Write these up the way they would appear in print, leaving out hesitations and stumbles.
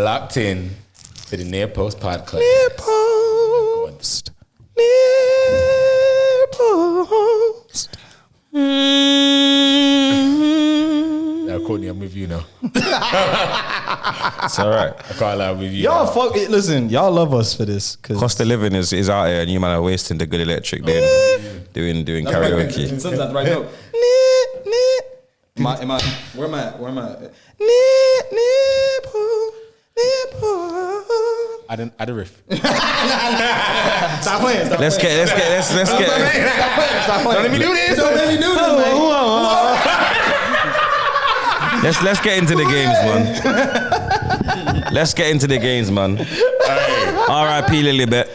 locked in to the Near Post podcast. Near Post. Near Post. Now, Courtney, I'm with you now. It's all right. I can't lie with you. Y'all fuck it. Listen, y'all love us for this. Cost of living is out here, and you man are wasting the good electric doing karaoke. Sometimes that's right. No. Am I? Where am I? I the riff. Stop playing. Let's get. Stop playing. Don't let me do this. Let's get into the games, man. Let's get into the games, man. R.I.P. Lilibet.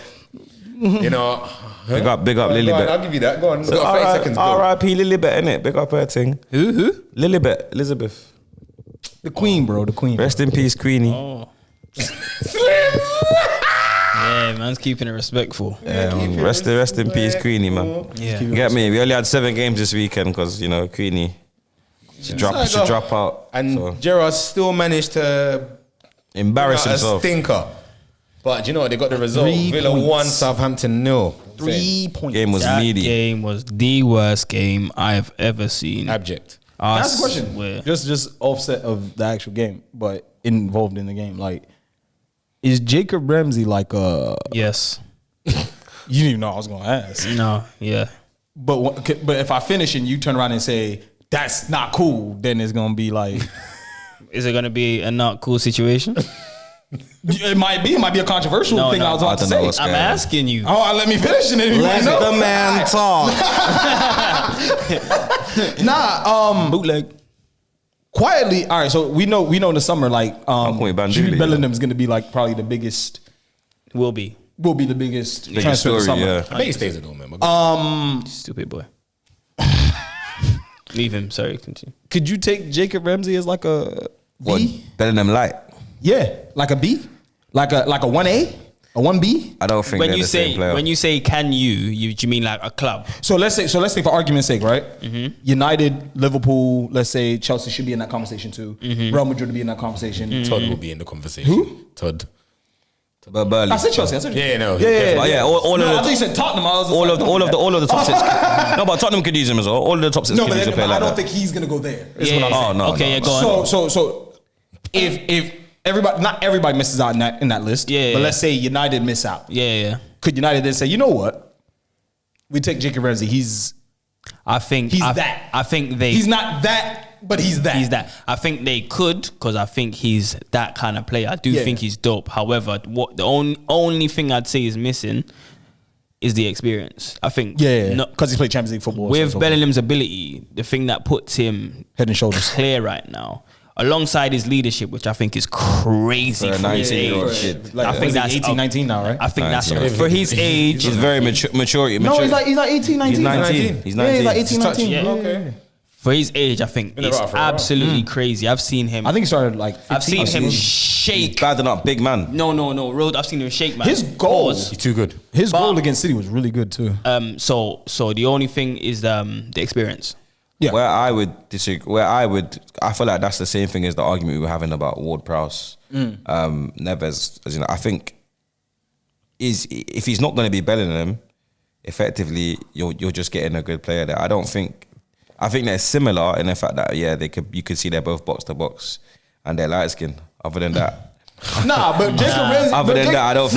You know. Big up Lilibet. I'll give you that. Go on. We've got 30 seconds. R.I.P. Lilibet, innit? Big up her thing. Who? Lilibet, Elizabeth. The Queen, bro. The Queen. Rest in peace, Queenie. Oh. Yeah, man's keeping it respectful. Rest in peace, Queenie, man. Yeah. You get me? We only had 7 games this weekend because, Queenie should drop out. And so. Gerrard still managed to Embarrass a himself. stinker. But you know what? They got the result. 3 Villa points. 1, Southampton 0. 3 points. Game was That meaty. game was the worst game I've ever seen. Abject. That's the question. Swear. Just offset of the actual game, but involved in the game. Like, is Jacob Ramsey like a? Yes. You didn't even know I was gonna ask. No. Yeah. But if I finish and you turn around and say that's not cool, then it's gonna be like Is it gonna be a not cool situation? it might be a controversial No, thing. no, I was about to I don't know say. what's I'm going on. asking you. Oh, let me finish and then you might Let know. the man talk. Bootleg. Quietly, all right. So we know in the summer, like calling Banduli, Jude Bellingham's gonna be like probably the biggest. Will be. Will be the biggest Biggest transfer of the story, summer. yeah. I think he stays at home, man. Stupid boy. Leave him. Sorry. Continue. Could you take Jacob Ramsey as like a What? B? Bellingham light. Yeah, like a B, like a 1A, a 1B. I don't think When they're you the same say player. can you mean like a club? So let's say for argument's sake, right? United, Liverpool, let's say Chelsea should be in that conversation too. Real Madrid would be in that conversation. Todd will be in the conversation. Who? Todd. But Burnley. I said Chelsea. I said Yeah, no. Yeah. But yeah, all No, I of thought the you said Tottenham. I was all of the top 6. No, but Tottenham could use him as well. All of the top 6 No, could use a but player I like don't that. think he's gonna go there. Yeah. Oh, no, Okay. no, Yeah. no. Go on. So if everybody, not everybody misses out in that list. Yeah, But yeah. let's say United miss out. Yeah. Could United then say, you know what? We take Jacob Ramsey. I think He's I that. think they. He's not that, but he's that. He's that. I think they could because I think he's that kind of player. I do Yeah. think he's dope. However, what the only thing I'd say is missing is the experience. I think Because he played Champions League football. with so Bellingham's ability, the thing that puts him head and shoulders. clear right now, alongside his leadership, which I think is crazy For a for his 19-year-old age. kid. Like, I think that's 18, 19 now, right? I think that's 19. for his age. He's very mature. No, he's like 18, 19. He's 19. He's 19. Yeah, he's like 18, 19. Yeah. Okay. For his age, I think Been it's around for a while. absolutely crazy. I've seen him. I think he started like 15. I've seen him He's shake. badding up, big man. No. Road. I've seen him shake, man. His goal, Pause. He's too good. his goal against City was really good too. So the only thing is the experience. Yeah. Where I would disagree, I feel like that's the same thing as the argument we were having about Ward-Prowse. Neves, as you know, I think if he's not going to be Bellingham, effectively you're just getting a good player there. I think they're similar in the fact that you could see they're both box to box and they're light skin. Other than that. Nah, but Jacob Ramsey. Other than that, I don't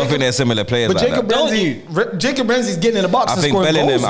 think they're similar players. But like Jacob that. Jacob Ramsey's getting in the box. I and think scoring Bellingham. goals,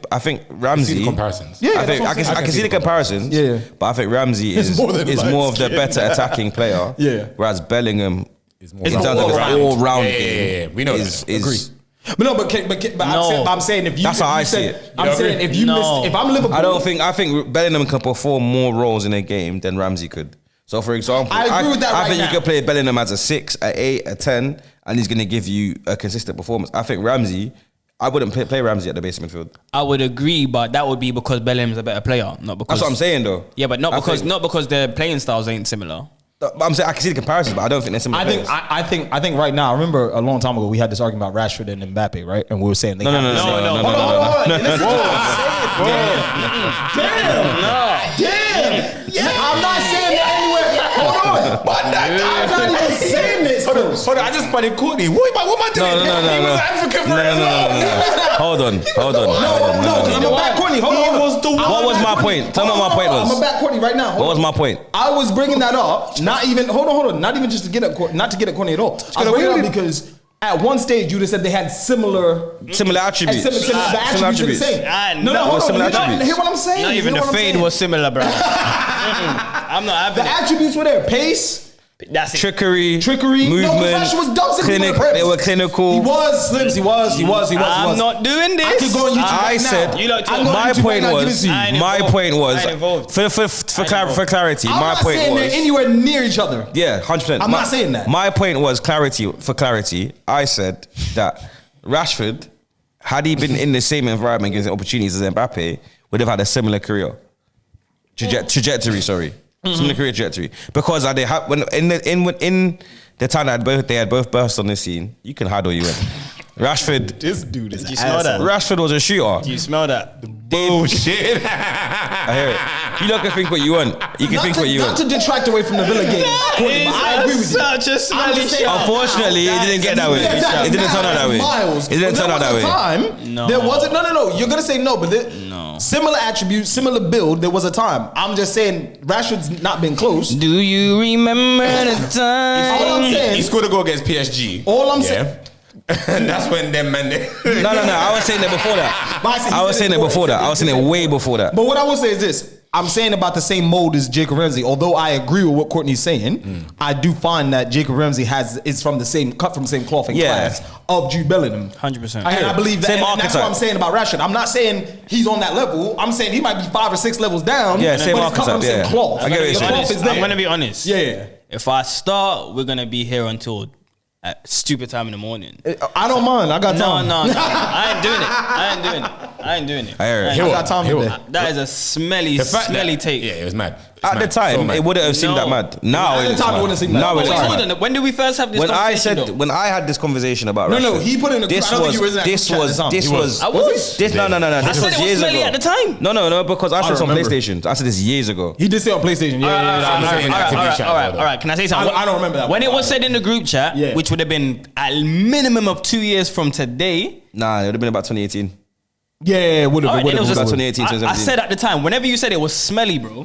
I think Ramsey. See the comparisons. Yeah, I think that's what I'm I can see the comparisons. Yeah. But I think Ramsey It's is more than more of the light-skinned. better attacking player. Yeah. Whereas Bellingham, It's in more terms of his all-round. all-round Yeah, game, we know is that. Agree. But no, but I'm saying if you, That's if how you I see said- it. I'm saying if you No. if I'm Liverpool, I think Bellingham can perform more roles in a game than Ramsey could. So, for example, I agree with that I right think now. you could play Bellingham as a 6, a 8, a 10, and he's going to give you a consistent performance. I think Ramsey, I wouldn't play Ramsey at the base midfield. I would agree, but that would be because Bellingham's a better player, not because. That's what I'm saying, though. Yeah, but not I because think- their playing styles ain't similar. But I'm saying I can see the comparisons, but I don't think they're similar. I think right now. I remember a long time ago we had this argument about Rashford and Mbappe, right? And we were saying they No. Damn. Yeah, I'm not saying that anywhere. But that I'm not even saying this. Hold on, I just spotted Courtney. What am I doing? No. He was African for as well. Hold on. No, because I'm a back Courtney. Hold on. What was my point? Tell me what my point was. I'm a back Courtney right now. What was my point? I was bringing that up. Not even. Hold on. Not even just to get at Courtney. Not to get at Courtney at all. I was bringing it up because at one stage you just said they had similar attributes. The attributes are the same. No, hold on. similar Hear attributes. what I'm saying? Not even Hear the what I'm fade saying? was similar, bro. I'm not having The it. attributes were there. Pace. Trickery, movement. movement. No, Rashford was dumb. They were clinical. He was, Slims. He was. I'm not doing this. I could go on YouTube I right said now. You like to- I can go on my YouTube right point now, give it was to you. I ain't my involved. point was I ain't involved. for clarity. I'm My not point saying was they're anywhere near each other. yeah, 100%. I'm not saying that. My point was clarity. For clarity, I said that Rashford, had he been in the same environment, given opportunities as Mbappe, would have had a similar career trajectory. Sorry, similar career trajectory because they had when in the time that they had both burst on the scene. You can hide all you want. Rashford, This dude is You smell that? Rashford was a shooter. Do you smell that? Bullshit. I hear it. You lot can think what you want. You can think what you Not want. to detract away from the Villa game, Courtney, but I agree with you. Such a smelly just saying- shot. Unfortunately, it didn't get that way. Yeah, exactly. It didn't turn out that way. Miles. It didn't But turn out that way. There was a time. No. There wasn't. No. You're gonna say no, but No. similar attributes, similar build. There was a time. I'm just saying Rashford's not been close. Do you remember the time? All I'm He saying. scored a goal against PSG. All I'm Yeah. saying. And that's when them man. No. I was saying that before that. I was saying it before that. I was saying it way before that. But what I will say is this. I'm saying about the same mold as Jacob Ramsey. Although I agree with what Courtney's saying, I do find that Jacob Ramsey is from the same cut from the same cloth and Yeah. class of Jude Bellingham. 100%. And I believe that. Same And that's what archetype. I'm saying about Rashford. I'm not saying he's on that level. I'm saying he might be 5 or 6 levels down. Yeah, same but it's cut from the archetype, same yeah. cloth. I get what you're The saying. cloth is there. I'm gonna be honest. Yeah. If I start, we're gonna be here until at stupid time in the morning. I don't mind. I got time. No. I ain't doing it. I ain't doing it. I hear it. I got time Hear today. what? That is a smelly take. Yeah, it was mad. It's At the mad. So time, mad. it wouldn't have seemed No. that mad. Now At the it's time, it mad. wouldn't seem that Now mad. it's Wait, mad. hold on. When did we first have this When I conversation? said though? when I had this conversation about No, Rashford, he put in a group. I don't think you were in that this group chat was at the time. this He was was. I was. this no I this said was it was years smelly ago at the time. No because I said this on remember. PlayStation. I said this years ago. He did say on PlayStation. Yeah. I'm saying activity chat, though. All right. Can I say something? I don't remember that When one. it was said in the group chat, Yeah. which would have been at minimum of 2 years from today. Nah, it would have been about 2018. Yeah, it would All have. right, then it was just 2018, I 2017. said at the time, whenever you said it was smelly, bro.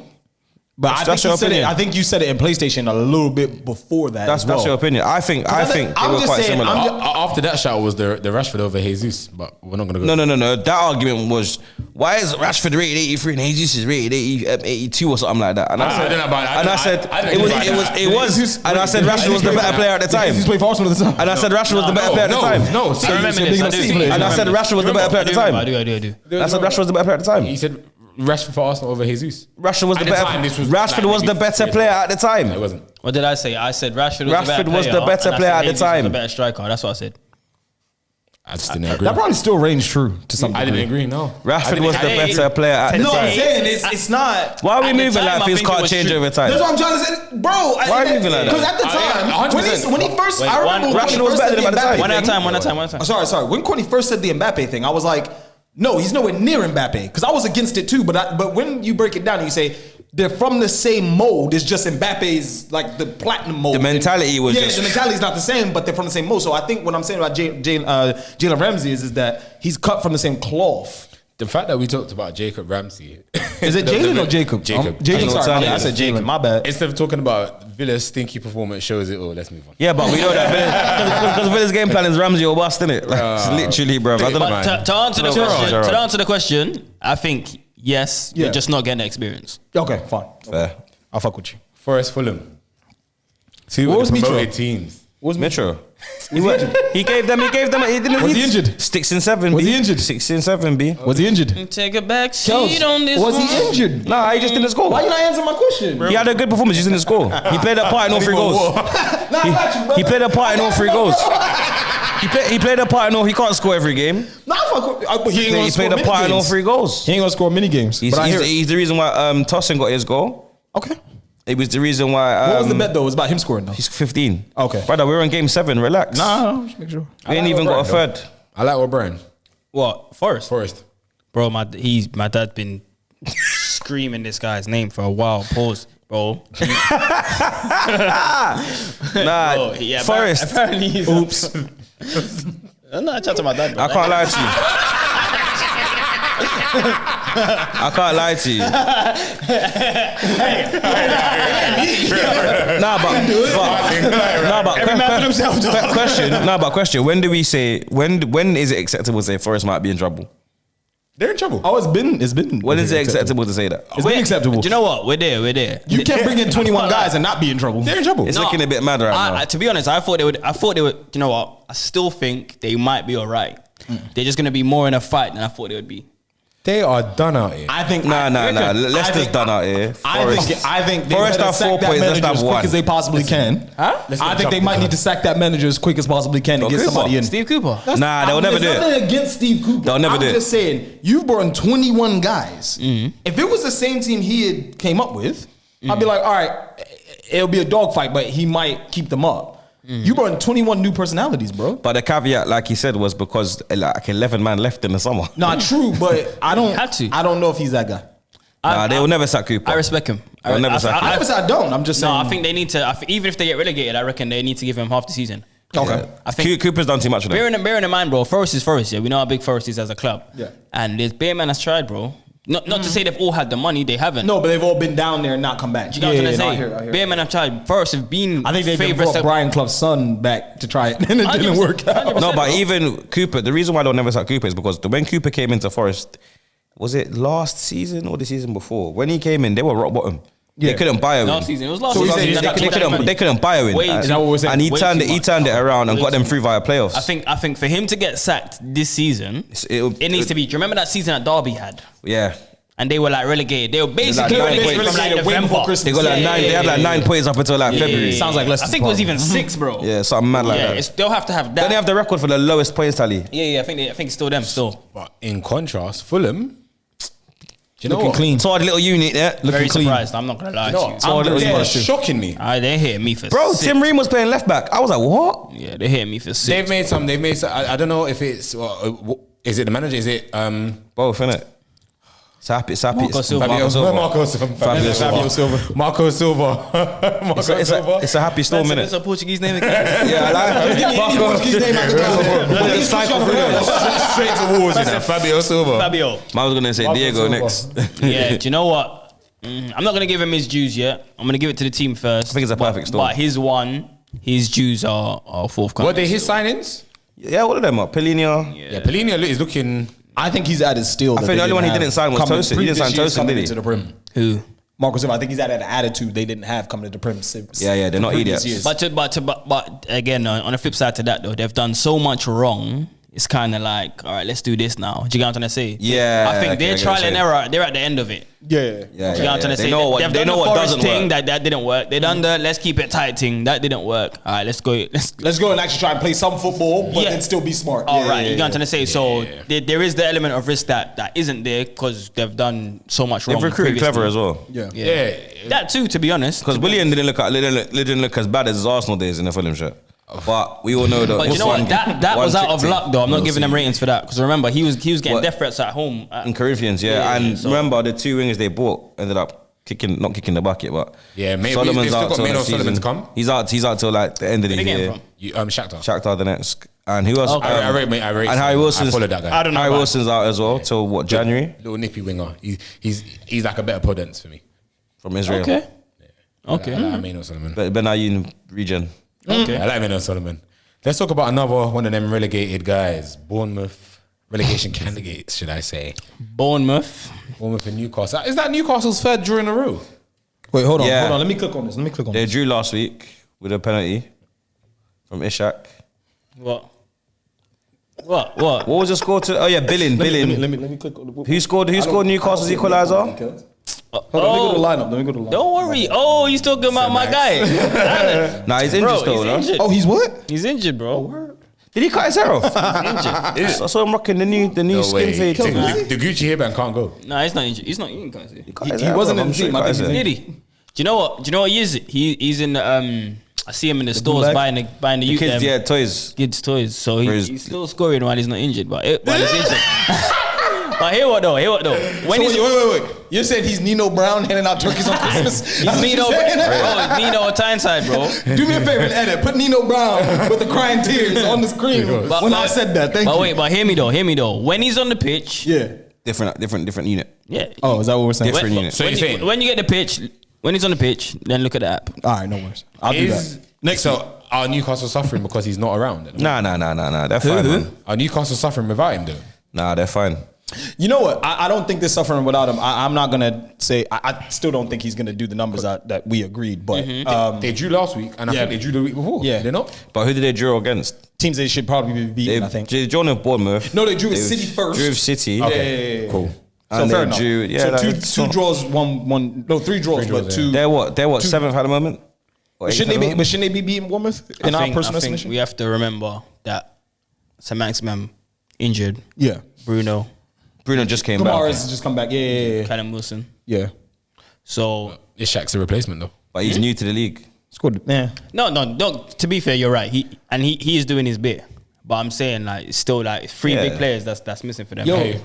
But I That's think, your you said it, opinion. I think you said it in PlayStation a little bit before that. That's your opinion. I think they I'm were just quite saying, similar. After that shot was the Rashford over Jesus, but we're not gonna go. No. That argument was why is Rashford rated 83 and Jesus is rated 82 or something like that. And I I don't know about that. I said don't it know was about that. it was. And I said Rashford was the better player at the time. He's played for Arsenal at the time. And I said Rashford was the better player at the time. No, I remember so this. big I enough do. to see And I said Rashford was the better player at the time. I do. I said Rashford was the better player at the time. He said Rashford for Arsenal over Jesus. Rashford was At the the better. time, this was Rashford like was the maybe better 6 player years at the time. It wasn't. What did I say? I said Rashford was Rashford the better was player. the better and I player said at the Jesus was time. the better striker. That's what I said. I just didn't agree. That probably still rings true to some I degree. didn't agree. No, Rashford was the Hey, better player at the No, I'm time. saying it's not. Why are we At the moving time, like I things think it can't was change true. over time? That's what I'm trying to say, bro. Why are you moving like that? Because at the time, 100%. when he first, Wait, I remember when Rashford he was first better said than the him at the time. Mbappe One at a thing- time. One at a time. One at a time. Sorry. When Courtney first said the Mbappe thing, I was like, no, he's nowhere near Mbappe because I was against it too. But when you break it down and you say they're from the same mold, it's just Mbappe's like the platinum mold. The mentality was yeah, just- the mentality's not the same, but they're from the same mold. So I think what I'm saying about Jalen Ramsey is that he's cut from the same cloth. The fact that we talked about Jacob Ramsey. Is it Jalen or Jacob? Jacob. Jacob. Jalen. Sorry, I said Jalen. My bad. Instead of talking about Villa's stinky performance shows it all, let's move on. Yeah, but we know that because Villa's game plan is Ramsey or bust, innit? Like, it's literally, bro. I don't know. Man. But to answer the Sure, question, sure. to answer the question, I think yes, Yeah. you're just not getting the experience. Okay, fine. Fair. I'll fuck with you. Forest Fulham. Two What of the was Mitro? promoted teams. Metro. He gave them. He didn't. Was he injured? 6 and 7. Was B. he injured? 6 and 7. B. Was he injured? Take a back Kels, seat on this was one. he injured? Nah, he just didn't score. Why you not answering my question? He had a good performance. He just didn't score. He played a part in all 3 goals. Nah, I got you, bro. He played a part in all 3 goals. He played a part in all. He can't score every game. Nah, fuck with, but he ain't gonna He score played a part in all mini 3 goals. games. He ain't gonna score mini games. He's, But I hear it. he's the reason why Tosin got his goal. Okay. It was the reason why. What was the bet though? It was about him scoring though. He's 15. Okay. Brother, we're on game 7. Relax. Nah, just make sure. We ain't even got a third. I like O'Brien. What? Forest? Forest. Bro, my dad's been screaming this guy's name for a while. Pause. bro. Nah, Bro, yeah, Forest. Apparently, he's Oops. I'm not chatting about that. Bro. I can't lie to you. I can't lie to you. Every man for himself. Dog. Question. When do we say when is it acceptable to say Forest might be in trouble? They're in trouble. Oh, it's been. When is it acceptable to say that? It's been acceptable. Do you know what? We're there. You can't bring in 21 guys and not be in trouble. They're in trouble. It's looking a bit mad right now. To be honest, I thought they would. You know what? I still think they might be alright. They're just gonna be more in a fight than I thought they would be. They are done out here. I think. Nah. Leicester's done out here. I think they Forest better have 4 sack that points. manager Let's as have quick one. as they possibly can. Huh? I think they might need to sack that manager as quick as possibly can and get Cooper. somebody in. Steve Cooper. Nah, they'll never do There's it. nothing against Steve Cooper. They'll never do it. I'm just saying, you've brought in 21 guys. If it was the same team he had came up with, I'd be like, all right, it'll be a dogfight, but he might keep them up. You brought in 21 new personalities, bro. But the caveat, like he said, was because like 11 man left in the summer. Not true, but I Had to. don't know if he's that guy. They will never sack Cooper. I respect him. They'll never sack him. I don't. I'm just saying. No, I think they need to. Even if they get relegated, I reckon they need to give him half the season. Okay. I think Cooper's done too much for them. bearing in mind, bro, Forest is Forest. Yeah, we know how big Forest is as a club. Yeah. And there's bare man has tried, bro. Not to say they've all had the money, they haven't. No, but they've all been down there and not come back. Do you know what I'm no, trying I to hear say? it. Bare man have tried. Forest have been. I think they've been favourites brought of- Brian Clough's son back to try it, and it didn't 100%, work out. 100%. No, but bro. even Cooper, the reason why they'll never sack Cooper is because when Cooper came into Forest, was it last season or the season before? When he came in, they were rock bottom. Yeah. They couldn't buy a win. Last season. It was last So he's season. saying They they kept that money. They couldn't buy a win. Way And- too- what we're saying? and he Way turned too it. He much. turned it around and got them through via playoffs. I think for him to get sacked this season, it needs to be. Do you remember that season that Derby had? Yeah. And they were like relegated. They were basically like relegated from like relegated way before November. Christmas. They got like Yeah, nine. yeah, They had like yeah, 9 points up until like February. Sounds like Leicester's I think it was problem. even 6, bro. Yeah, something mad like Yeah, that. they'll have to have that. Then they have the record for the lowest points tally. Yeah, I think it's still them. Still, But in contrast, Fulham, do you know Looking what? clean. Tired little unit there. very clean. surprised. I'm not gonna lie No, to you. So little they're Spurs too. shocking me. They hit me for Bro, 6. Tim Ream was playing left back. I was like, what? Yeah, they hit me for 6. They've made some. I don't know if it's. Is it the manager? Is it Both, innit? It's happy. Marco Silva. Marco Silva? Fabio Silva. Marco Silva. Marco Silva. It's a happy storm, That's innit? a Portuguese name again. Yeah, I like Straight to walls, you know. Fabio Silva. Fabio. I was gonna say Marco Diego Silva. next. Yeah, do you know what? I'm not gonna give him his dues yet. I'm gonna give it to the team first. I think it's a perfect storm. But his dues are forthcoming. Were they his signings? Yeah, all of them are. Pellegrini. Yeah, Polina is looking. I think he's added skill. I think the only one he didn't sign was Tosin. He didn't sign Tosin, did he? To the Prem. Who? Marco Silva. I think he's added an attitude they didn't have coming to the Prem. Yeah, they're not previous idiots. years. But again, on the flip side to that though, they've done so much wrong. It's kind of like, all right, let's do this now. Do you get what I'm trying to say? Yeah, I think okay, I they're get trial what and you're error. They're at the end of it. Yeah. Yeah, Do you get what I'm trying to say? They know what. They've They done know the what Forest doesn't thing work. that didn't work. They done the let's keep it tight thing that didn't work. All right, let's go. Let's go and actually try and play some football, but Yeah. then still be smart. All Yeah, right, yeah, you know what I'm yeah. trying to say. So there is the element of risk that isn't there because they've done so much wrong. They've recruited previously. clever as well. Yeah. Yeah. That too, to be honest. Because William didn't look as bad as his Arsenal days in the Fulham shirt. But we all know that. But you know what? That was out of luck though. I'm not giving them ratings for that because remember he was getting What? death threats at home. in Corinthians, yeah. And so- remember the 2 wingers they bought ended up not kicking the bucket, but Yeah, maybe Solomon's they've still out got till Maino next Solomon season. to come. He's out till like the end of the Where they year. getting from? Shakhtar. Shakhtar the next, and who else? Okay. I rate and Harry Wilson's. I followed that guy. I don't know Harry about- Wilson's out as well till what, January Little nippy winger. He's like a better Podence for me. from Israel. Okay. I like Maino Solomon. Benayoun region. Okay. I like Maino Solomon. Let's talk about another one of them relegated guys. Bournemouth relegation candidates, should I say? Bournemouth. Bournemouth and Newcastle. Is that Newcastle's third draw in a row? Wait, hold on. Yeah. Hold on. Let me click on this. They drew last week with a penalty from Ishak. What? What was the score to? Oh yeah, Billing. Let me click on the. Who scored Newcastle's equaliser? Hold on, let me go to the lineup. Don't worry. Oh, you still good about my guy? Nah, he's injured Bro, still, he's no? injured. Oh, he's what? He's injured, bro. Did he cut his hair off? I saw him rocking the new skin fade thing. The Gucci hairband can't go. No, he's not injured. He's not eating, can't he? Cut his He hair, wasn't bro. in I'm the sure team. he I cut think his hair. Did he? Do you know what? Do you know what he is? He's in the I see him in the stores bag? buying the youth Kids, them yeah, toys. kids toys. So For his- he's still scoring while he's not injured, but while he's injured. But hear what though? When he's wait. You said he's Nino Brown handing out turkeys on Christmas. he's Nino, bro, Nino Tyneside, bro. Do me a favor and edit. Put Nino Brown with the crying tears on the screen when I said that. Thank you. But hear me though. When he's on the pitch, Yeah. Different unit. yeah. Oh, is that what we're saying? Different unit. So you're saying when you get the pitch, when he's on the pitch, then look at the app. All right, no worries. I'll do that. Next, so are Newcastle suffering because he's not around? Nah. They're fine, man. Are Newcastle suffering without him though? Nah, they're fine. You know what? I don't think they're suffering without him. I'm not gonna say. I still don't think he's gonna do the numbers that we agreed. But They drew last week, and I Yeah. think they drew the week before. Yeah. They're not. But who did they draw against? teams they should probably be beating. I think. They drew with Bournemouth. No, they drew with City first. Drew with City. Okay. Yeah. Cool. So And fair they enough. drew- yeah, so that's two not- draws, one. No, three draws, Three draws, but yeah. two. They're what? Seventh at the moment. Or eighth Shouldn't at they the be? moment? But shouldn't they be beating Bournemouth in our personal I think estimation? we have to remember that St. Maximin injured. Yeah. Bruno, Bruno just came Kamara back, has just come back. Yeah. Callum Wilson. Yeah. So It's Shaq's a replacement though. but he's new to the league. Scored. Yeah. no. To be fair, you're right. He is doing his bit, but I'm saying like it's still like three Yeah. big players that's missing for them. Yo, Hey.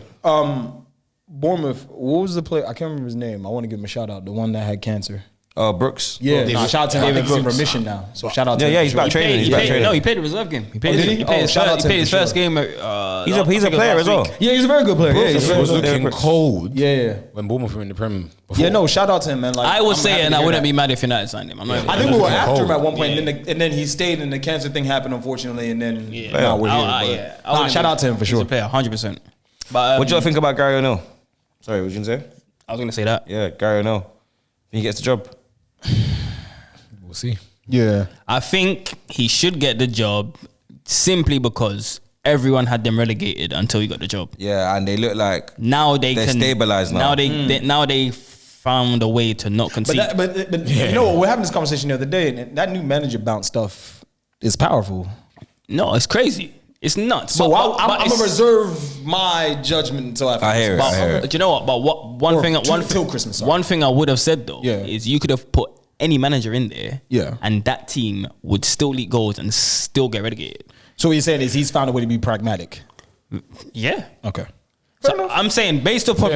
Bournemouth. What was the player? I can't remember his name. I want to give him a shout out. The one that had cancer. Brooks. Yeah. David- Shout out to him. I David think he's in Brooks. remission now. So shout out to Yeah, him. yeah, he's back training. He's back training. No, he played the reserve game. He played, did he? he played Oh, his shout out first, to he him played his for first sure. game. He's I a think it was player last as well. week. Yeah, he's a very good player. Yeah, he's It very was good. looking cold Yeah. when Bournemouth were in the Prem. Before. Yeah, no, shout out to him, man. Like, I would I'm say happy it, to and I hear wouldn't that. be mad if United signed him. I'm not even I think we were looking after him at cold. one point, and then he stayed, and the cancer thing happened, unfortunately, and then now we're here. But- I wouldn't shout be- out to him for he's sure. a player, 100%. But What do you think about Gary O'Neill? Sorry, what did you say? I was gonna say that. Yeah, Gary O'Neill. Think he gets the job. We'll see. Yeah. I think he should get the job simply because everyone had them relegated until he got the job. Yeah, and they look like Now they They're can stabilised now. Now they found a way to not concede. But you know, we're having this conversation the other day, and that new manager bounce stuff is powerful. No, it's crazy. It's nuts. So But I'm it's- gonna reserve my judgment until after. I hear it. Christmas. I hear it. Do you know what? But one Or thing, till Christmas, sorry. one thing I would have said though Yeah. is you could have put any manager in there, Yeah. and that team would still leak goals and still get relegated. So what you're saying is he's found a way to be pragmatic. Yeah. Okay. So I'm saying based upon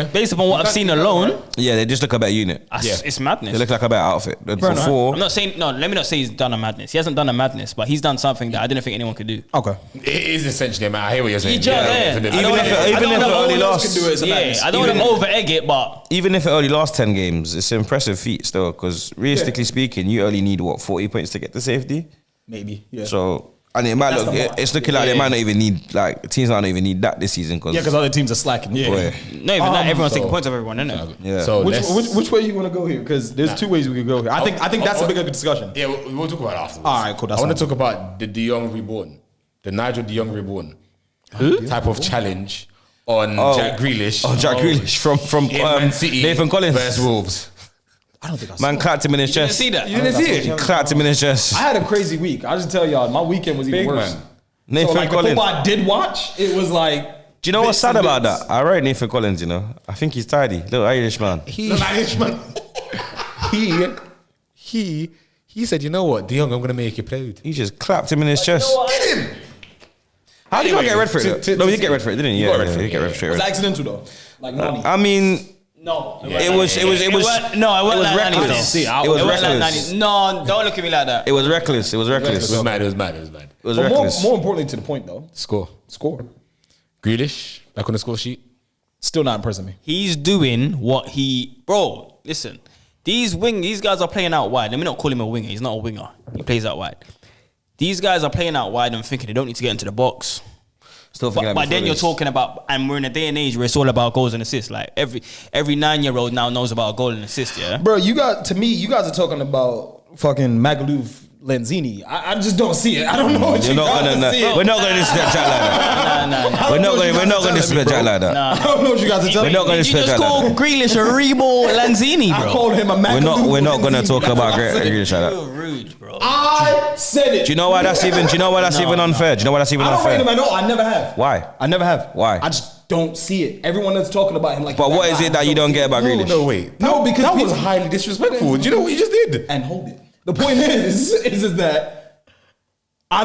what I've seen alone, Yeah, they just look a better unit. it's madness. They look like a better outfit. Before, I'm not saying no. Let me not say he's done a madness. He hasn't done a madness, but he's done something that I didn't think anyone could do. Okay. It is essentially, man. I hear what you're saying. He just- yeah. Even I don't if wanna- it I don't only wanna- lasts- can do it as a Yeah, madness. I don't want to over egg it, but even if it only lasts 10 games, it's an impressive feat still. Because realistically speaking, you only need 40 points to get to safety. Maybe. Yeah. So, and it might That's look, the mark. it's looking like they might not even need, like, teams might not even need that this season. Yeah, because other teams are slacking. Yeah. Boy. no, even that. Everyone's so- taking points of everyone, isn't it? Yeah. So Which, let's, which way you want to go here? Because there's two ways we could go here. I think that's a bigger discussion. yeah, we'll talk about it afterwards. All right, cool, that's I want fine. to talk about the De Jong reborn, the Nigel De Jong reborn type of challenge on Jack Grealish. Oh, Jack Grealish from in Man City Nathan Collins. versus Wolves. I don't think I saw Man clapped him in his You didn't chest. see that? You didn't see it? He clapped him in his chest. I had a crazy week. I'll just tell y'all, my weekend was even Big worse. man. Nathan So like the Collins. football I did watch, it was like. Do you know what's bits sad and about bits. that? I rate Nathan Collins, you know. I think he's tidy. Little Irish man. He said, you know what, De Jong, I'm gonna make you proud. He just clapped him in his chest. Get him. How did he not get red for To- it? to- No, he to did get red for it, didn't he? got Yeah, red for it, he got red straight It was red. accidental though. Like money. I mean, No, it was no, it wasn't it was like 90s though. reckless. See, It was It wasn't like reckless. 90s. No, don't look at me like that. It was reckless. It was It reckless. was mad, it was mad, it was mad. It was But reckless. more importantly to the point though, Score. score. Grealish, back on the score sheet. Still not impressing me. He's doing what bro, listen. These guys are playing out wide. Let me not call him a winger. He's not a winger. He plays out wide. These guys are playing out wide and thinking they don't need to get into the box. Still thinking But then you're talking about, and we're in a day and age where it's all about goals and assists. Like every 9-year-old now knows about a goal and assist, yeah? Bro, you guys are talking about fucking Magaluf Lanzini. I just don't see it. I don't know what You're you not guys gonna. are seeing. We're not gonna disrespect Jack like that. Nah. We're not gonna disrespect Jack like that. I don't know what you guys are telling We're not me. gonna Did you disrespect just Jack call like that. Grealish a Rebo Lanzini, I bro? called him a Magaluf. We're not gonna Lanzini. talk That's about what I said. Grealish like that. You're rude, bro. I said it. Do you know why that's even? Do you know why that's even unfair? Do you know why that's even I don't rate him unfair? at all. I never have. Why? I never have. Why? I just don't see it. Everyone that's talking about him like. But he's what is guy, it that I you don't get about No, Grealish? no, wait. No, because that was people- highly disrespectful. Do you know what you just did? And hold it. The point is that I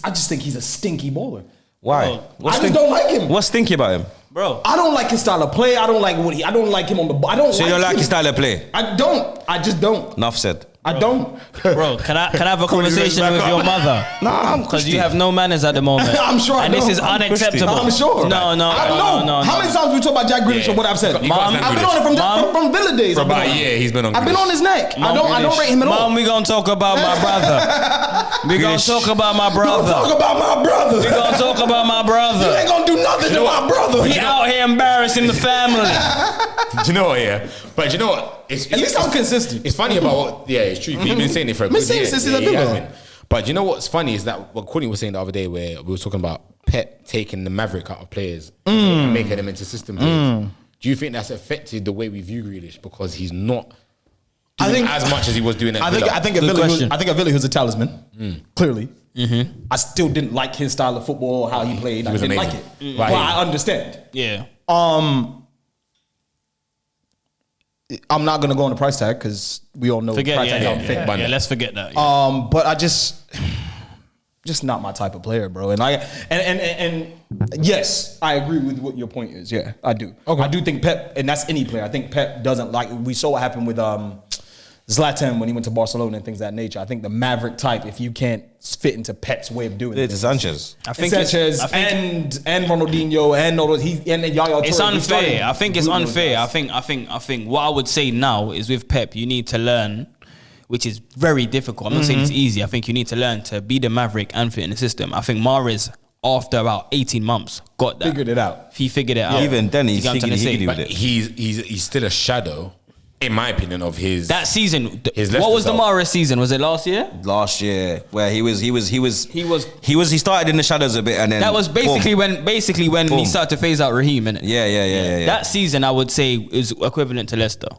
just think he's a stinky baller. Why? I just don't like him. What's stinky about him? Bro. I don't like his style of play. I don't like I don't like him on the ball. I don't. So you don't like him. his style of play? I don't. I just don't. Enough said. I don't. Bro, can I have a conversation with your mother? Nah, I'm Because you have no manners at the moment. I'm sure I And this don't. is I'm unacceptable. I'm sure. No. How many times we talk about Jack Grealish and what I've said? You got I've been on it from Villa days. For I've been about a on it. year, he's been on. I've been on his neck. I don't rate him at all. Mom, we gonna talk about my brother. We gonna talk about my Don't talk brother. about my brother. We gonna talk about my You brother. ain't gonna do nothing to my brother. He out here embarrassing the family. Do you know what? Yeah, but you know what? It's, At least I'm consistent. It's funny about what. Yeah, it's true. You've been saying it for a Been good saying year. it since he's Yeah, at he has Villa. been. But you know what's funny is that what Courtney was saying the other day, where we were talking about Pep taking the maverick out of players and making them into system players. Do you think that's affected the way we view Grealish because he's not doing as much as he was doing at Villa? I think at Good Villa, question. I think at Villa he was a talisman. Clearly, I still didn't like his style of football or how he played. I was didn't amazing. like it, Right. but I understand. Yeah. I'm not gonna go on the price tag because we all know Forget price tag don't fit. yeah, let's forget that. Yeah. But I just not my type of player, bro. And and yes, I agree with what your point is. Yeah, I do. Okay. I do think Pep, and that's any player. I think Pep doesn't like. We saw what happened with Zlatan when he went to Barcelona and things of that nature. I think the maverick type, if you can't fit into Pep's way of doing it, It's Sanchez. I think Sanchez I think and Ronaldinho and all those, and Yaya it's Toure, he unfair. started I think it's doing those unfair. guys. I think what I would say now is with Pep, you need to learn, which is very difficult. I'm not saying it's easy. I think you need to learn to be the maverick and fit in the system. I think Mahrez, after about 18 months, got that. Figured it out. He figured it out. Even then, You he's get what I'm trying to say? higgity with But it. he's still a shadow, in my opinion, of his. That season, His what Leicester was the self. Mahrez season? Was it last year? Last year, where he started in the shadows a bit, and then That was basically boom. when he Boom. started to phase out Raheem, innit? Yeah. That season, I would say, is equivalent to Leicester.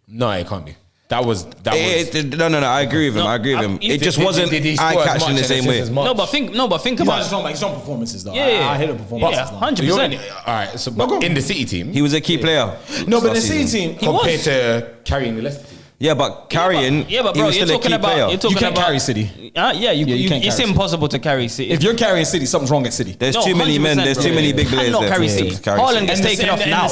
No, it can't be. That was. No. I agree with him. I agree with him. It just wasn't Did he score as eye-catching much the and same assist way. as much? No, but think He's not just about talking about his own performances though. Yeah. I hit a performance. Yeah, 100%. All right. So but in the City team, He was a key player. No, but the last City season. team, compared to carrying the Leicester team. Yeah, but carrying, Yeah, but he bro, was you're still a talking key about. player. You're talking You can't about carry City. you you can't it's carry impossible to carry City. If you're carrying City, something's wrong at City. There's No, too many men. 100%, There's bro. too many big You players cannot there. carry to City. carry Haaland City. gets taken off now.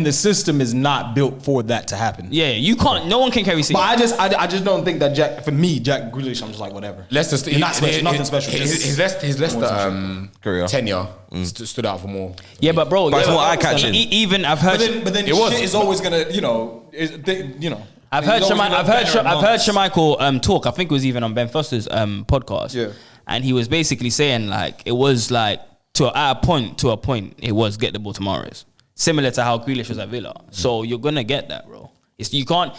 The system is not built for that to happen. Yeah, you can't. No one can carry City. But I just don't think that Jack Grealish, I'm just like whatever. Leicester, You're not special, nothing special. His Leicester Career. tenure stood out for more. Yeah, but bro, But it's yeah, more but eye-catching. Even I've heard. But then It was. shit is always gonna, I've heard Shemichael talk. I think it was even on Ben Foster's podcast. Yeah. And he was basically saying like it was like to a point it was get the ball to Mahrez. Similar to how Grealish was at Villa. So you're gonna get that, bro. You can't.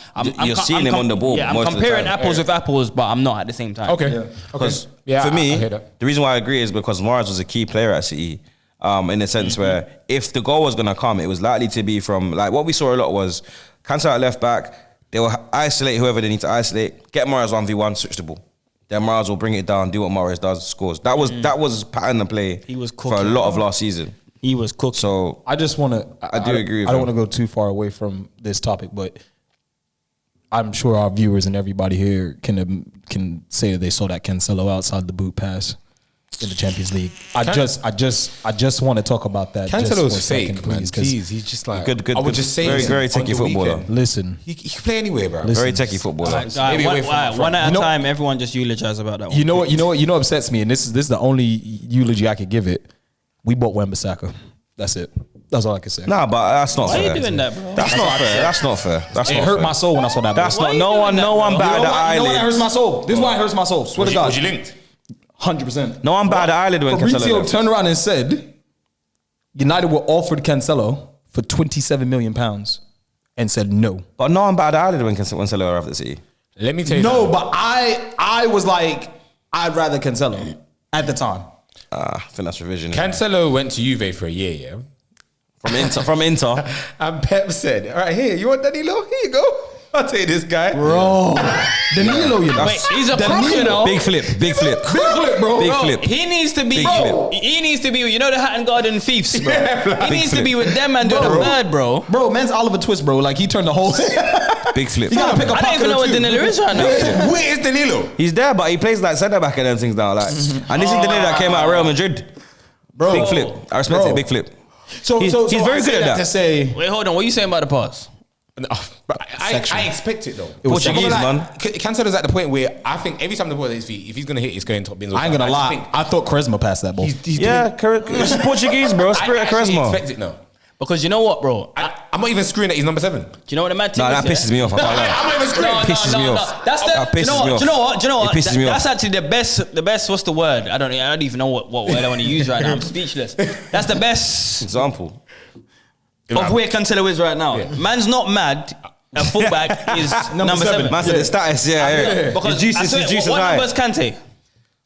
You're seeing him on the ball Yeah, I'm most of the comparing time. apples with apples, but I'm not at the same time. Okay. Yeah. Because Yeah, for me, I hear that. the reason why I agree is because Mahrez was a key player at City, in the sense where if the goal was going to come, it was likely to be from, like what we saw a lot was cancel out left back, they will isolate whoever they need to isolate, get Mahrez 1v1, switch the ball. Then Mahrez will bring it down, do what Mahrez does, scores. That was pattern of play He was for a cooking. lot of last season. He was cooked. So I just want to. I do agree with I don't him. want to go too far away from this topic, but I'm sure our viewers and everybody here can say that they saw that Cancelo outside the boot pass in the Champions League. I just want to talk about that. just for a Cancelo's second, fake, man. 'cause Please, he's just like Good, I would just say very, this very on techie the footballer. weekend. Listen, He can play anywhere, bro. Listen. Very techie footballer. Maybe away from up front. one at You a know- time. Everyone just eulogize about that one. you know what upsets me, and this is the only eulogy I could give it. We bought Wan-Bissaka. That's it. That's all I can say. Nah, but that's not Why fair. are you doing that, bro? That's not fair. That's not fair. That's It not hurt fair. my soul when I saw that. That's bro. Why not. you No doing one. that, No one bro? batted the You know why it hurts eyelid. my soul? This is why it hurts my soul. Swear to God. Was you linked? 100%. No one batted the eyelid when Cancelo Fabrizio left. turned around and said, United were offered Cancelo for £27 million and said no. But no one batted the eyelid when Cancelo left the City. Let me tell you. No, something. but I was like, I'd rather Cancelo at the time. I think that's revision. Cancelo went to Juve for a year, yeah. From Inter. And Pep said, "All right, here, you want Danilo? Here you go. I'll take this guy." Bro. Danilo, you know. Wait, he's a Danilo. crook, you know. Big flip. Big flip. Big flip, bro. Big Bro. flip. He needs to be. Big flip. He needs to be. You know the Hatton Garden thieves, bro. He needs to flip. be with them and doing the third, bro. Bro, man's Oliver Twist, bro. Like, he turned the whole... Big flip. You gotta pick a I don't pocket even know or what two. Danilo is right now. Where is Danilo? He's there, but he plays like centre back and them things now. Like, and this is the name that came out of Real Madrid. Bro. Big flip. I respect Bro. it. Big flip. So he's I very say good at that. To say Wait, hold on. What are you saying about the pass? No, but I expect it though. was Portuguese, man. Cancelo's at the point where I think every time the ball at his feet, if he's gonna hit, it's going top bins. I ain't gonna lie. I thought Charisma passed that ball. He's Yeah, it's Portuguese, bro. Spirit of I charisma. expect it now. Because you know what, bro? I'm not even screwing that he's number 7. Do you know what the mad thing Nah, is? that pisses me off. I can't lie. I'm not even screwing. It pisses me off. That's the. That Do you know pisses me what? off. Do you know what? Do you know what? It pisses me That's off. actually the best. The best. What's the word? I don't even know what word I want to use right now. I'm speechless. That's the best Example. of where Cancelo is right now. Man's not mad. A fullback is number 7. Man said the status, yeah. Because The juice I is swear, the juice is what high. number is Kante?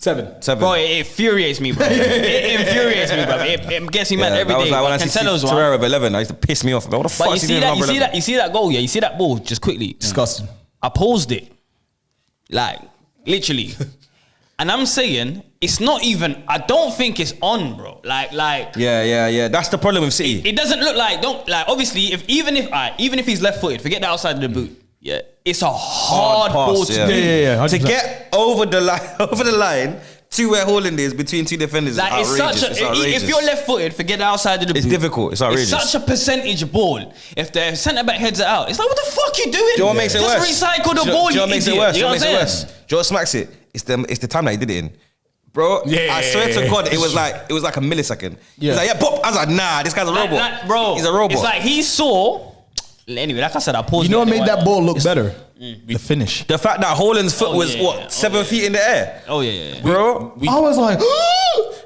7. Bro, it infuriates me, bro. It infuriates me, bro. It gets me mad every that was day. like when I But see Cancelo's one. Torreira of 11. I used to piss me off. What the fuck But is he doing number 11? you see that goal, yeah? You see that ball just quickly. Disgusting. I paused it. Like, literally. And I'm saying, it's not even, I don't think it's on, bro. Like, Yeah. That's the problem with City. it doesn't look like, obviously, even if he's left footed, forget that outside of the boot. Yeah. It's a hard ball to do. Yeah. To 100%. get over the line to where Haaland is between two defenders is Like, outrageous. it's It's outrageous. if you're left footed, forget the outside of the boot. It's difficult. It's outrageous. It's such a percentage ball. If the centre back heads it out, it's like, what the fuck you doing? Do you know what makes it worse? Just recycle the Do you- ball, do you know what makes it idiot. worse? You Do know you know what what I'm makes it saying? worse? Do you know what smacks it? It's the time that he did it in. Bro, I swear to God, it was like a millisecond. Yeah. He's like, yeah, pop. I was like, nah, this guy's a robot. Bro, he's a robot. It's like he saw. Anyway, like I said, I paused. You know what it made anyway. that ball look better? The finish. The fact that Haaland's foot was yeah, yeah. 7 feet in the air, Oh yeah. bro. I was like,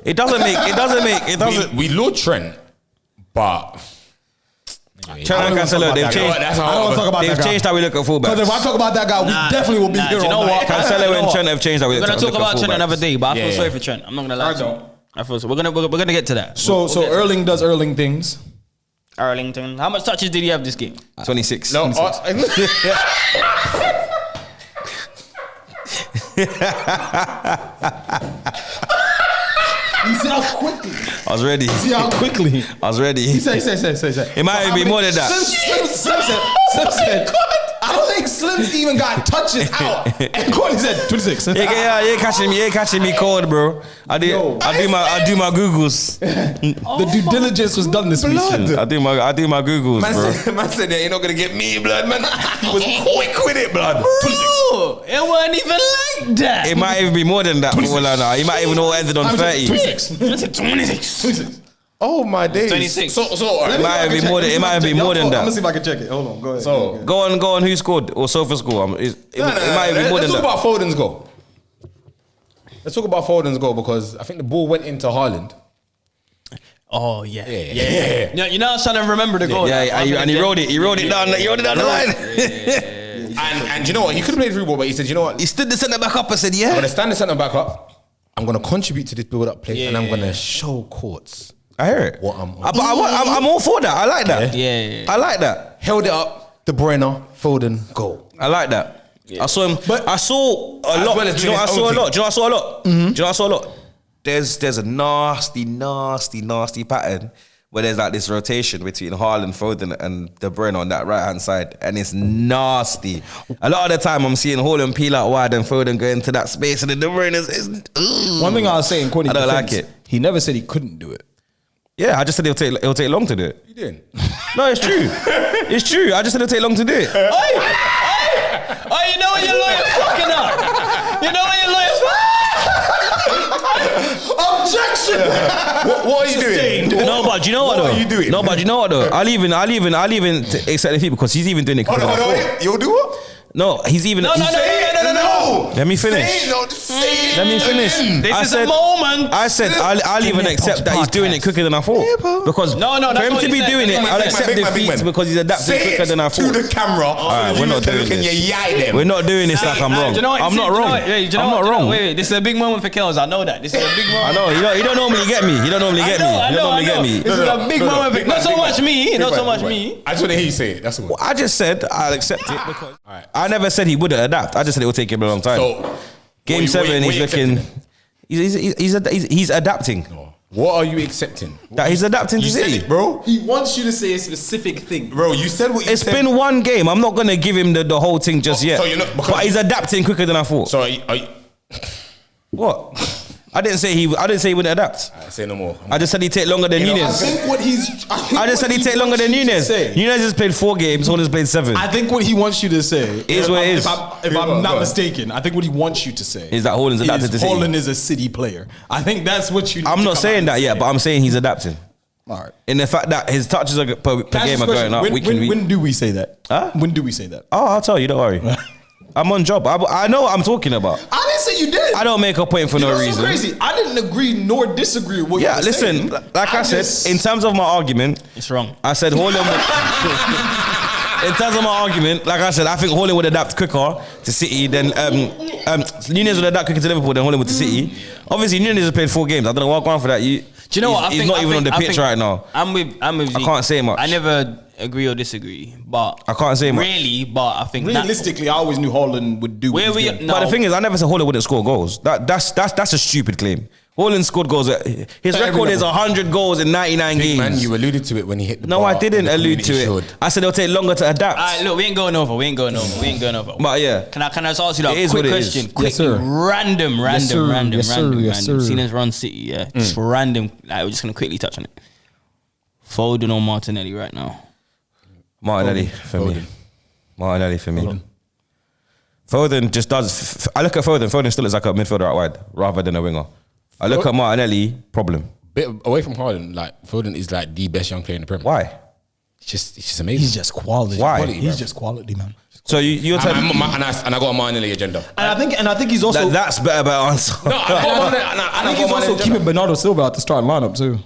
It doesn't. We load Trent, but Trent and Cancelo, they've changed. That's how I don't want to talk about They've that guy. changed how we look at fullbacks. Because if I talk about that guy, we definitely will be here do you know all what? night. Cancelo and Trent have changed how we We're look gonna at talk about Trent fullbacks. another day, but I feel Yeah. sorry for Trent. I'm not gonna lie. I to you. don't. I feel so. We're gonna get to that. So Erling does Erling things. Arlington. How much touches did he have this game? 26. no. You see how quickly? I was ready. See how quickly? I was ready. He said. It might be more than that. Slim said, I don't think Slim's even got touches out. And Courtney said 26. You ain't catching me cold, bro. I do my Googles. The due diligence was done this week. I do my Googles, bro. Man said, you're not gonna get me, blood, man. He was quick with it, blood. 26. Bro, it wasn't even like that. It might even be more than that. For all I know. He might even all ended on 30. 26. Oh my days. 26. So It might be more than I'm that. gonna see if I can check it. Hold on, go ahead. So Go on. Who scored or Sofa score? It might be more Let's than talk that. about Foden's goal. Let's talk about Foden's goal because I think the ball went into Haaland. Oh yeah. Yeah. You know, I was trying to remember the goal. Yeah, and he rode it. He rode it down the line. And you know what? He could have played through ball, but he said, you know what? He stood the centre back up and said, I'm "Yeah." gonna stand the centre back up. I'm gonna contribute to this build-up play, and I'm gonna show Courts. I hear it. What I'm- But I'm all for that. I like that. Yeah. I like that. Held it up. De Bruyne, Foden, goal. I like that. I saw him. But I saw a As lot. well as Do you know what I doing saw a his own lot? Do you know what I saw a lot? Do you know what I saw a lot? There's a nasty pattern where there's like this rotation between Haaland, Foden, and De Bruyne on that right hand side, and it's nasty. A lot of the time, I'm seeing Haaland peel out wide and Foden go into that space, and then De Bruyne is. One thing I was saying, Courtney, I don't defense, like it. He never said he couldn't do it. Yeah, I just said it'll take long to do it. You doing? No, it's true. It's true. I just said it'll take long to do it. Oh, you know when your lawyer's fucking up. You know when your lawyer's Objection! What are you doing? No, but do you know what? What though? are you doing? No, but do you know what though? I'll even accept the fee because he's even doing it. Hold on. You'll do what? No, he's even. No. Let me finish. Say it, no, just say it. Let me finish. This I is said, a moment. I said I'll even accept that he's doing it quicker than I thought. Because No, for that's him what to he be said. doing it, That's what I'll he accept Big man, big defeat man. because he's adapting Say quicker it than I to thought. the camera. Alright, we're not doing Can you this. yai them? We're not doing this like I'm wrong. I'm not wrong. I'm not wrong. Wait, this is a big moment for Kels. I know that. This is a big moment. I know you don't normally get me. You don't normally get me. You don't normally get me. This is a big moment. Big Not man, so big much man. me. Big Not so man, much big me. man. I just want to hear you say it. That's all. I just said I'll accept it because I never said he wouldn't adapt. I just said it would take him a long time. So, Game 7, he's looking. He's adapting. What are you accepting? That he's adapting to You said City, it, bro. He wants you to say a specific thing. Bro, you said what you It's said. been one game. I'm not gonna give him the whole thing just yet. so you're not- because- but he's adapting quicker than I thought. So, What? I didn't say he wouldn't adapt. I say no more. I just said he'd take longer than I Nunez. think what he's. I just said he'd take longer than Nunez. Nunez has played 4 games, Holland's played 7. I think what he wants you to say Is what it is. If I'm not mistaken, I think what he wants you to say Is that Holland's adapted to City. Holland is a City player. I think that's what you. I'm not saying that yet, but I'm saying he's adapting. All right. In the fact that his touches per game are going up, when do we say that? Huh? When do we say that? Oh, I'll tell you. Don't worry. I'm on job. I know what I'm talking about. I didn't say you did. I don't make a point for no reason. So crazy. I didn't agree nor disagree with what you were saying. Like I said, in terms of my argument, It's wrong. I said Holland. In terms of my argument, like I said, I think Holland would adapt quicker to City than Nunez would adapt quicker to Liverpool than Holland would to City. Obviously, Nunez has played 4 games. I don't know what going for that. Do you know what? He's not even on the pitch right now. I'm with I can't say much. I never agree or disagree, but I can't say much. really. But I think Realistically, I always knew Holland would do. Where what we he's doing. no, But the thing is, I never said Holland wouldn't score goals. That's a stupid claim. Holland scored goals. His record is 100 goals in 99 Big games. man, you alluded to it when he hit the No, bar I didn't in the allude to Community it. Shield. I said it'll take longer to adapt. All right, look, we ain't going over. But yeah, Can I just ask you like, It a is quick what it is. question? Yes, Quick, sir. random. Yes, sir. Seen as run City, yeah. Just random. Like, we're just gonna quickly touch on it. Foden or Martinelli right now? Martinelli for me. Martinelli for me. Foden just does. I look at Foden. Foden still is like a midfielder out wide rather than a winger. I look at Martinelli. Problem. Bit away from Harden, like Foden is like the best young player in the Premier. Why? It's just amazing. He's just quality. Why? Quality, He's bro. just quality, man. So you're telling me and I got a Martinelli agenda. And I think he's also. that's better answer. No, I think he's also keeping Bernardo Silva at the starting lineup too.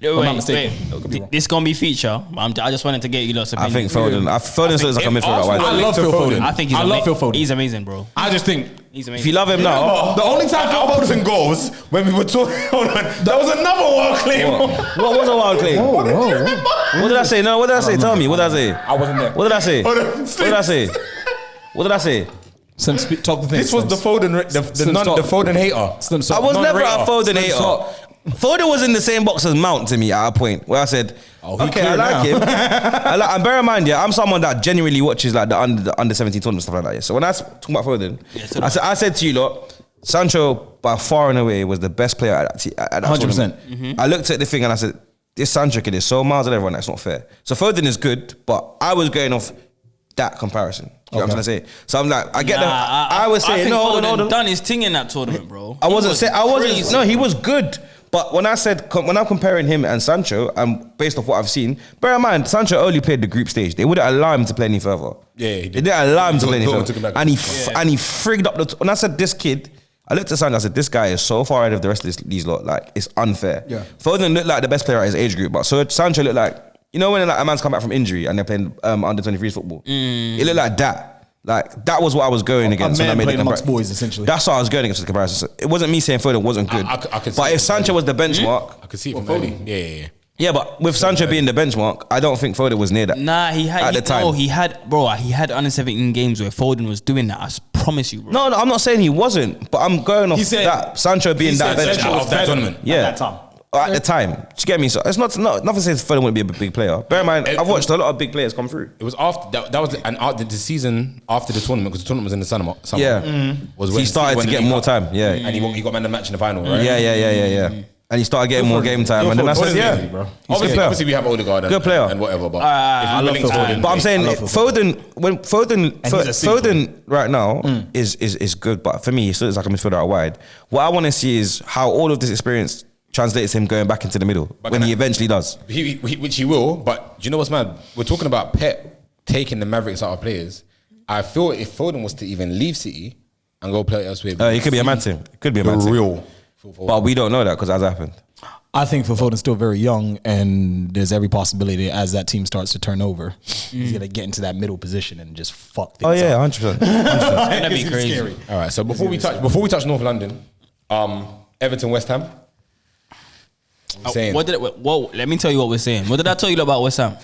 Wait, not mistaken. Could be wrong. this gonna be feature. I just wanted to get you lots of I think opinions. Foden still is like a midfielder out wide. I love Phil Foden. I think he's I love Phil Foden. He's amazing, bro. I just think He's If amazing. you love him now, The only time Phil Foden goals when we were talking, hold on, there was another wild claim. what was a wild claim? What did I say? No, what did I say? Tell me. What did I say? I wasn't there. What did I say? Hold on, What did I say? What did I say? Slim, talk the thing. This was the Foden, the Foden hater. Slim, I was never a Foden Slim, hater. stop. Foden was in the same box as Mount to me at a point where I said, Oh, he okay, I clear like now. him. And bear in mind, yeah, I'm someone that genuinely watches like the under 17 tournament stuff like that. Yeah. So when I was talking about Foden, I said to you, lot, Sancho by far and away was the best player at that 100%. tournament. I looked at the thing and I said, this Sancho kid is so miles on everyone, that's not fair. So Foden is good, but I was going off that comparison. You know what I'm trying to say? So I'm like, I get I was saying, think no, Foden hold on. done his thing in that tournament, bro. I wasn't saying, crazy. no, he was good. But when I said, when I'm comparing him and Sancho, and based off what I've seen, bear in mind, Sancho only played the group stage. They wouldn't allow him to play any further. Yeah, he did. They didn't allow him to play any Dortmund took him further. back. And he frigged up the, when I said this kid, I looked at Sancho, I said, this guy is so far ahead of the rest of these lot, like, it's unfair. Yeah. Foden looked like the best player at his age group, but so Sancho looked like, you know when like, a man's come back from injury and they're playing under 23s football? It looked like that. Like, that was what I was going against when I man made the playing amongst comparison. boys, essentially. That's what I was going against the comparison. So it wasn't me saying Foden wasn't good. I could see But it if from Sancho was the benchmark, I could see it from early. Yeah. yeah, but with Sancho being the benchmark, I don't think Foden was near that. Nah, he had at the time. he had under 17 games where Foden was doing that. I promise you, bro. No, I'm not saying he wasn't, but I'm going off He said- that Sancho being that said benchmark. Sancho was Of that better tournament. Yeah. at that time. At the time, do you get me? So it's nothing says Foden wouldn't be a big player. Bear in mind, I've watched a lot of big players come through. It was after that was the season after the tournament, because the tournament was in the summer. Yeah, Was he when started when to the get league more up. time. Yeah, And he got man of the match in the final, right? yeah. And he started getting more game time, and then I said, yeah, bro. Obviously we have Odegaard Good player. and whatever, but I love Phil Foden. But I'm saying Foden, when Foden, And he's a city Foden right now is good, but for me, he still is like a midfielder out wide. What I want to see is how all of this experience translates him going back into the middle when he eventually does. which he will. But do you know what's mad? We're talking about Pep taking the Mavericks out of players. I feel if Foden was to even leave City and go play elsewhere, He could be a man team. It could be a man team. real. But we don't know that because it has happened. I think Phil Foden's still very young, and there's every possibility as that team starts to turn over, he's gonna get into that middle position and just fuck things Oh yeah, up. 100%. That'd be It's crazy. scary. All right. So before we touch North London, Everton, West Ham. Saying What did let me tell you what we're saying. What did I tell you about West Ham?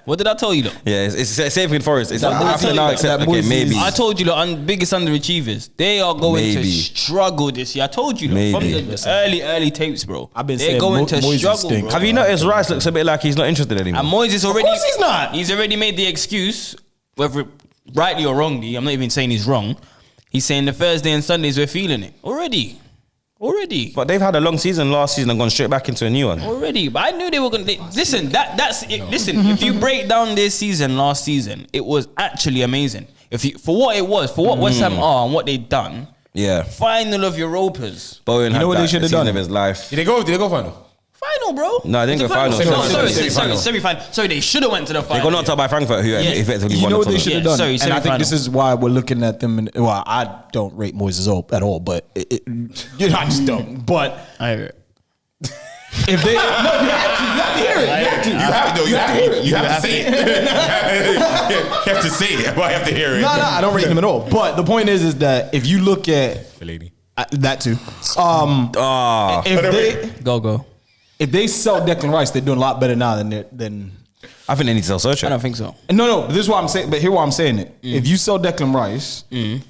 What did I tell you though? Yeah, it's same with Forest. It's That like, I Moisés- feel now accept. that Okay, Moisés- maybe. I told you the biggest underachievers. They are going to Maybe. struggle this year. I told you from Maybe. the early tapes, bro. I've been They're saying going to Moisés struggle, stinks. bro. Have you noticed Rice looks a bit like he's not interested anymore? And Moyes is already. course he's not. He's already made the excuse, whether rightly or wrongly. I'm not even saying he's wrong. He's saying the Thursday and Sundays we're feeling it already. Already. But they've had a long season last season and gone straight back into a new one. Already, but I knew they were gonna. Listen, that's it. Listen, if you break down their season last season, it was actually amazing. If you for what it was, for what West Ham are and what they've done, Yeah. final of Europas, Bowen had know what they that should have season done? of his life. Did they go final? final, bro. No, they didn't go final. Semi-final. Sorry, they should have went to the They final. got knocked out by Frankfurt, who effectively You won know the what they tournament. should have Yeah, done, sorry, and I think semi-final. this is why we're looking at them. Well, I don't rate Moises at all, but I just don't. But I hear it. if they, no, you have to hear it. You have to say it. You have to say it. But I have to hear it. No, I don't rate him at all. But the point is that if you look at The lady. that too, Go. if they sell Declan Rice, they're doing a lot better now than. I think they need to sell Socha. I don't think so. No. This is what I'm saying. But here, why I'm saying it. If you sell Declan Rice and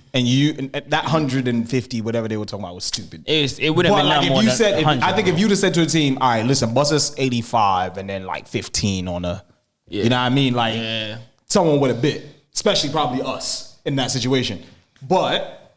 that 150, whatever they were talking about, was stupid. It would have But been like now if more you than said, 100, I think if bro. you'd have said to a team, all right, listen, bust us 85 and then like 15 on a, you know what I mean, like someone with a bid, especially probably us in that situation. But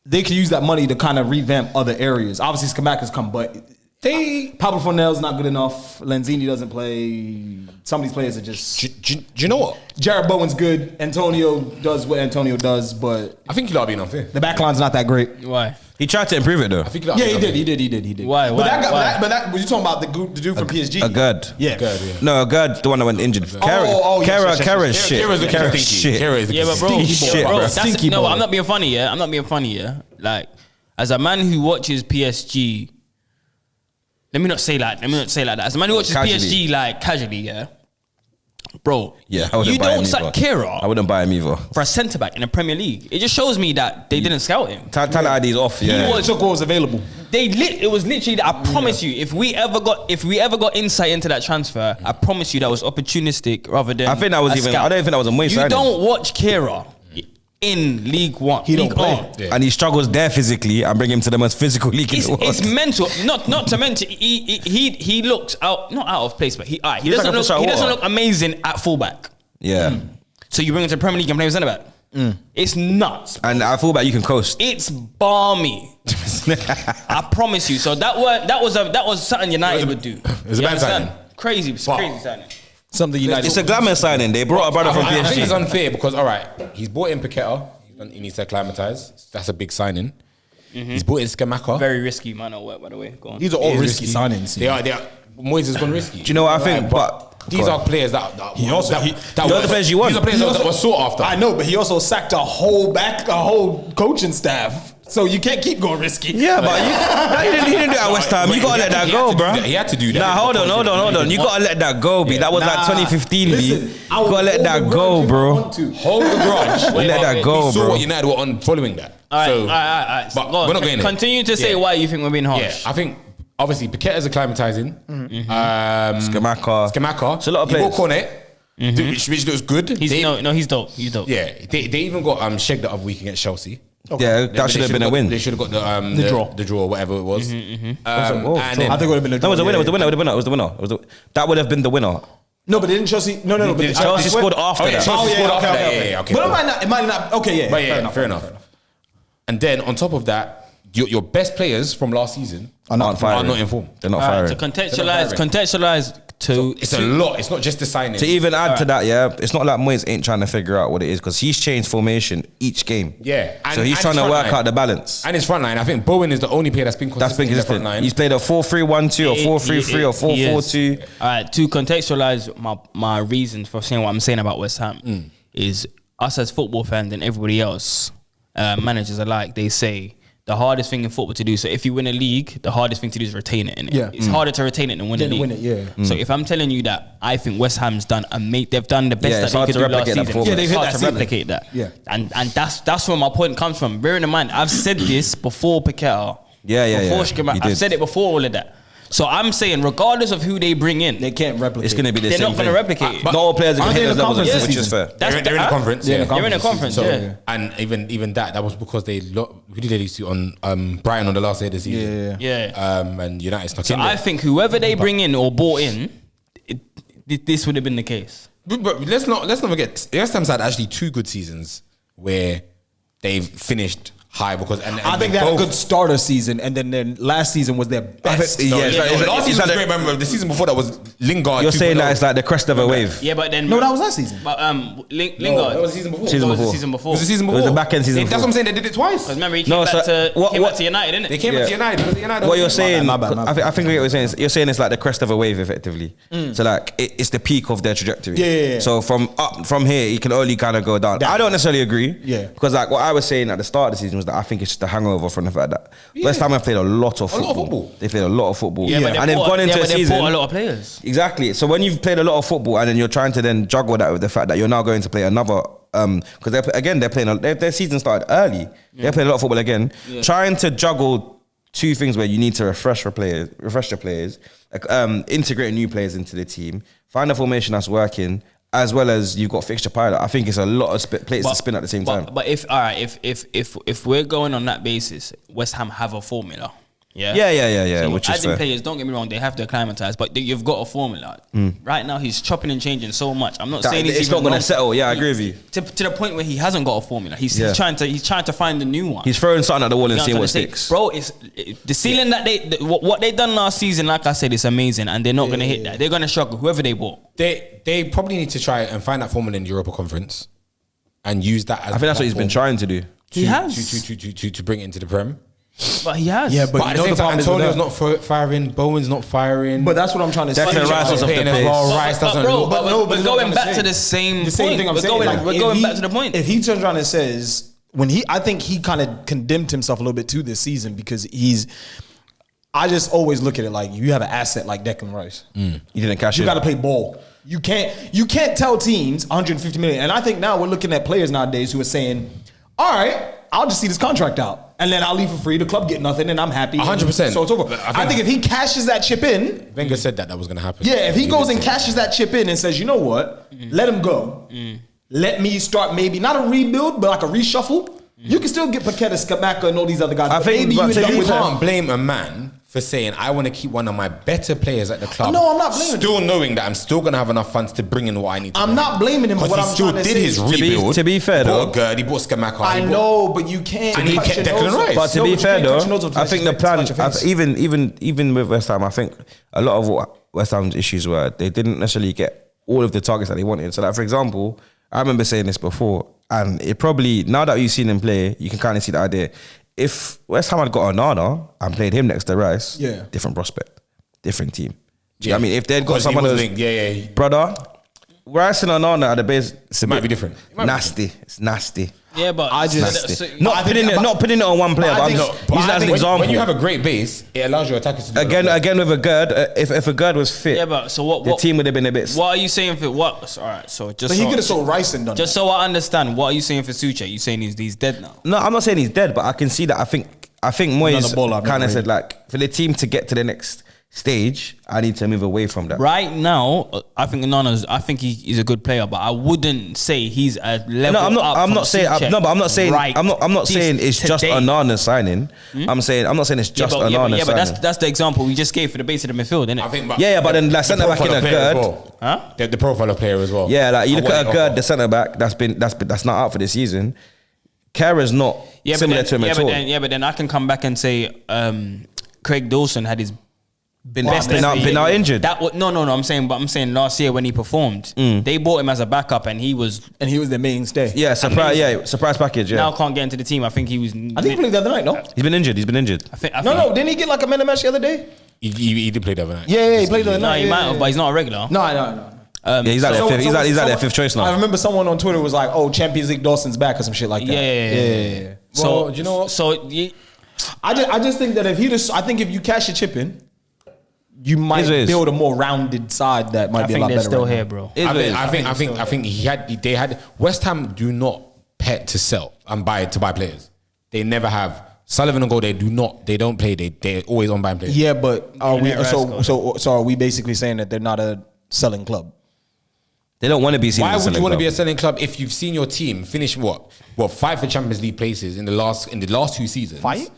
they can use that money to kind of revamp other areas. Obviously, Skamaka's come, but Pablo Fornell's not good enough. Lanzini doesn't play. Some of these players are just. Do you know what? Jared Bowen's good. Antonio does what Antonio does, but I think you lot are being unfair. the backline's not that great. Why? He tried to improve it though. I think you lot are Yeah, being he unfair. did. Why? But Why? that guy, Why? but that, when you're talking about the dude from PSG. A good. Yeah. No, a good. The one that went injured. yes. Kara's shit. Kara's looking Kara's stinky. shit. Kara is looking Yeah, but bro, stinky. Shit, bro, bro. that's, Stinky no, boy. I'm not being funny. Yeah, I'm not being funny. Yeah, like as a man who watches PSG. Let me not say like that. As a man who watches Casually. PSG like casually, yeah, bro. Yeah, I wouldn't you buy him don't sack either. Kira I wouldn't buy him either. for a centre back in the Premier League. It just shows me that they didn't scout him. Talent ID's off. Yeah. He took what was available. It was literally. I promise you, if we ever got insight into that transfer, I promise you that was opportunistic rather than. I think that was a even. scout. I don't think that was a Moise You signing. don't watch Kira in League One. He don't League play. On. Yeah. And he struggles there physically and bring him to the most physical league in the world. It's mental. Not to mention he looks not out of place, but he looks doesn't like a fish out of he doesn't water. look amazing at fullback. Yeah. So you bring him to the Premier League and play with centre back. It's nuts. And I feel that you can coast. It's balmy. I promise you. So that was something United would do. was a You bad understand? signing. Crazy signing. Something United. It's a glamour signing. They brought a brother from I think it's PSG. unfair because, all right, he's bought in Paqueta. He needs to acclimatise. That's a big signing. He's bought in Skamaka. Very risky man of work, by the way. Go on. These are all It is risky signings. They are. Moyes has gone risky. Do you know what I think? But these are players that He also- that, he- that those are the players you want. These are players that were sought after. I know, but he also sacked a whole coaching staff. So you can't keep going risky. Yeah, but he didn't do that at West Ham. You gotta let that go, bro. He had to do that. Nah, hold on. You gotta let that go, B. That was like 2015, B. Listen, You gotta let that go, bro. Hold the grudge. Let that go, We saw bro. what United were on following that. All right. But Go on. we're not going there. Continue to say Yeah. why you think we're being harsh. Yeah, I think obviously Paqueta's acclimatizing. Skamaka. Skamaka. It's a lot of He bought players. Cornet, which looks good. He's They- he's dope. He's dope. Yeah, they even got Sheg the other week against Chelsea. Yeah, that should have been a win. They should have got the draw, whatever it was. And I then, think it would have been a That was the winner. That would have been the winner. No, but didn't Chelsea? No. But Chelsea scored after Oh, yeah, that. Chelsea scored after that. okay. Yeah, okay. But it might not. Okay, yeah. But yeah, fair enough. And then on top of that, your best players from last season Are not are firing. not informed. They're not All right, firing. to contextualize to It's a lot. It's not just the signing. To even add to that, yeah, it's not like Moyes ain't trying to figure out what it is because he's changed formation each game. Yeah. So he's trying to his front work line. out the balance. And his front line, I think Bowen is the only player that's been consistent. That's been in the consistent. front line. He's played a 4-3-1-2 or 4-3-3 or 4-4-2. All right, to contextualize my reasons for saying what I'm saying about West Ham is us as football fans and everybody else, managers alike, they say the hardest thing in football to do. So if you win a league, the hardest thing to do is retain it. Innit? Yeah. It's harder to retain it than win a Than league. win it, yeah. So if I'm telling you that I think West Ham's done they've done the best Yeah, that it's they hard could to do last replicate that season. performance. Yeah, they've It's hit hard that to ceiling. replicate that. Yeah. And that's where my point comes from. Bearing in mind, I've said this before Paqueta. Yeah, Before yeah. Schema, You I've did. said it before all of that. So I'm saying, regardless of who they bring in, They can't replicate. It's going to be the they're same not going to thing. replicate it. Not all players are going Aren't to they hit in those the levels, conference which this is fair. season? They're in the huh? conference. Yeah, Yeah, in the They're in a conference, So, yeah. And even that was because they who did they lose to on Brighton on the last day of the season. Yeah. And United snuck So in there. I think whoever they bring in or bought in, this would have been the case. But let's not forget. West Ham's had actually 2 good seasons where they've finished high because I think they had a good starter season, and then their last season was their best. Last season was great. Remember the season before that was Lingard. You're saying that it's like the crest of a wave. Yeah, but then No, that was last season. But Lingard. that was the season before. Season That was the before. season before. Was the season It before? was the back end season. That's what I'm saying. They did it twice. Because remember he came No, back so to what- United, didn't They it? came back to United. Because United What you're saying, My bad. I think what you're saying it's like the crest of a wave, effectively. So like it's the peak of their trajectory. Yeah. So from here, you can only kind of go down. I don't necessarily agree. Yeah. Because like what I was saying at the start of the season was that I think it's just a hangover from the fact that West Ham have played a lot of football. They played a lot of football. Yeah, but and they've gone into a they season. bought a lot of players. Exactly. So when you've played a lot of football and then you're trying to then juggle that with the fact that you're now going to play another, because they're playing their season started early. They're playing a lot of football again. Trying to juggle two things where you need to refresh your players, like, integrate new players into the team, find a formation that's working, as well as you've got fixture pilot. I think it's a lot of plates to spin at the same time. But if we're going on that basis, West Ham have a formula. Yeah. Yeah. So Which is as in fair. players, don't get me wrong, they have to acclimatise, but you've got a formula. Right now, he's chopping and changing so much. I'm not saying It's not going to settle. Yeah, I agree with you. To the point where he hasn't got a formula. He's Yeah. trying to find a new one. He's throwing something at the wall and You know seeing I'm what trying to sticks. say? Bro, it's the ceiling that what they done last season. Like I said, it's amazing, and they're not going to hit that. They're going to struggle. Whoever they bought. They probably need to try and find that formula in the Europa Conference and use that as I think that's what he's been trying to do. He has, to bring it into the Prem. but he has. Yeah, but But at the same time, Antonio's not firing, Bowen's not firing. But that's what I'm trying to say. Declan Rice was off the Paying as pace. well. Oh, Rice doesn't bro, look. but no, we're but going I'm back saying. to the same The same point. thing I'm We're saying. going, Like, we're if going he- back to the point. If he turns around and says I think he kind of condemned himself a little bit too this season because I just always look at it like you have an asset like Declan Rice. You didn't cash You it. got to play ball. You can't tell teams 150 million. And I think now we're looking at players nowadays who are saying, all right, I'll just see this contract out. And then I'll leave for free. The club get nothing and I'm happy. 100%. So it's over. But I think if he cashes that chip in, Wenger said that was going to happen. yeah, if he goes and cashes that chip in and says, you know what, let him go. Let me start maybe not a rebuild, but like a reshuffle. You can still get Paqueta, Skamaka, and all these other guys. I but think- maybe but you to end up be You with can't blame a man for saying I want to keep one of my better players at the club. No, I'm not blaming Still knowing that I'm still going to have enough funds to bring in what I need to. I'm bring not in. blaming him, but Because what he I'm still trying to did say his is- rebuild. To be fair, though, bought Gerd, he bought Skamaka. I know, but you can't. And he cut kept your Declan nose Rice. off. But to No, be you fair can't cut though, your nose off to I think the touch plan, your face. even with West Ham, I think a lot of what West Ham's issues were they didn't necessarily get all of the targets that they wanted. So like for example, I remember saying this before, and it probably now that you've seen him play, you can kind of see the idea. If West Ham had got Onana and played him next to Rice, Yeah. different prospect, different team. Do you know what I mean? If they'd got Because he someone was else, linked. Yeah. brother, Rice and Onana at the base, it's a Might bit be different. It might be nasty. It's nasty. Yeah, but I just- Nasty. Not putting it on one player, but I'm just But using I that as an think example. when you have a great base, it allows your attackers to do Again with a Gerd, if a Gerd was fit, Yeah, but so what? the team would have been a bit. What are you saying for what? All right, so just But he could have sold Rice and done just so I understand, what are you saying for Suchet? You saying he's dead now? No, I'm not saying he's dead, but I can see that. I think Another ball Moyes I've kind never of said like for the team to get to the next stage, I need to move away from that. Right now, I think he's a good player, but I wouldn't say he's a level. No, up I'm from not saying. Suchet No, but I'm not saying. right I'm not saying it's just today. Onana signing. I'm not saying it's just Onana yeah, but signing. that's the example we just gave for the base of the midfield, isn't it? I think, Yeah, but then like the centre back in profile a of player as Gerd. well. Huh? The profile of player as well. Yeah, like you And look what at a they Gerd, offer. the centre back. That's not out for this season. Kara's not similar to him at all. But then I can come back and say Craig Dawson had his Been best been ever out year. injured. No. I'm saying last year when he performed, they bought him as a backup and he was and he was the mainstay. Yeah, surprise package. Yeah, now can't get into the team. I think he was. I think he played the other night, no? he's been injured. I think, No, didn't he get like a man of match the other day? He did play the other night. Yeah, he played the other No, night. he yeah, might yeah, have, but he's not a regular. No. Yeah, he's out there. He's out there fifth choice I now. remember someone on Twitter was like, "Oh, Champions League Dawson's back" or some shit like that. Yeah. Well, do you know what? So I just think that I think if you cash your chip in, you might It is. build a more rounded side that might I be a think lot they're better. still right here, now. bro. I think they had West Ham do not pet to sell and buy players. They never have. Sullivan and Gold, they don't play. They're always on buying players. Yeah, but are we? Yeah, So are we basically saying that they're not a selling club? They don't want to be seen. Why as a would you selling want to club. be a selling club if you've seen your team finish what 5 for Champions League places in the last 2 seasons? 5?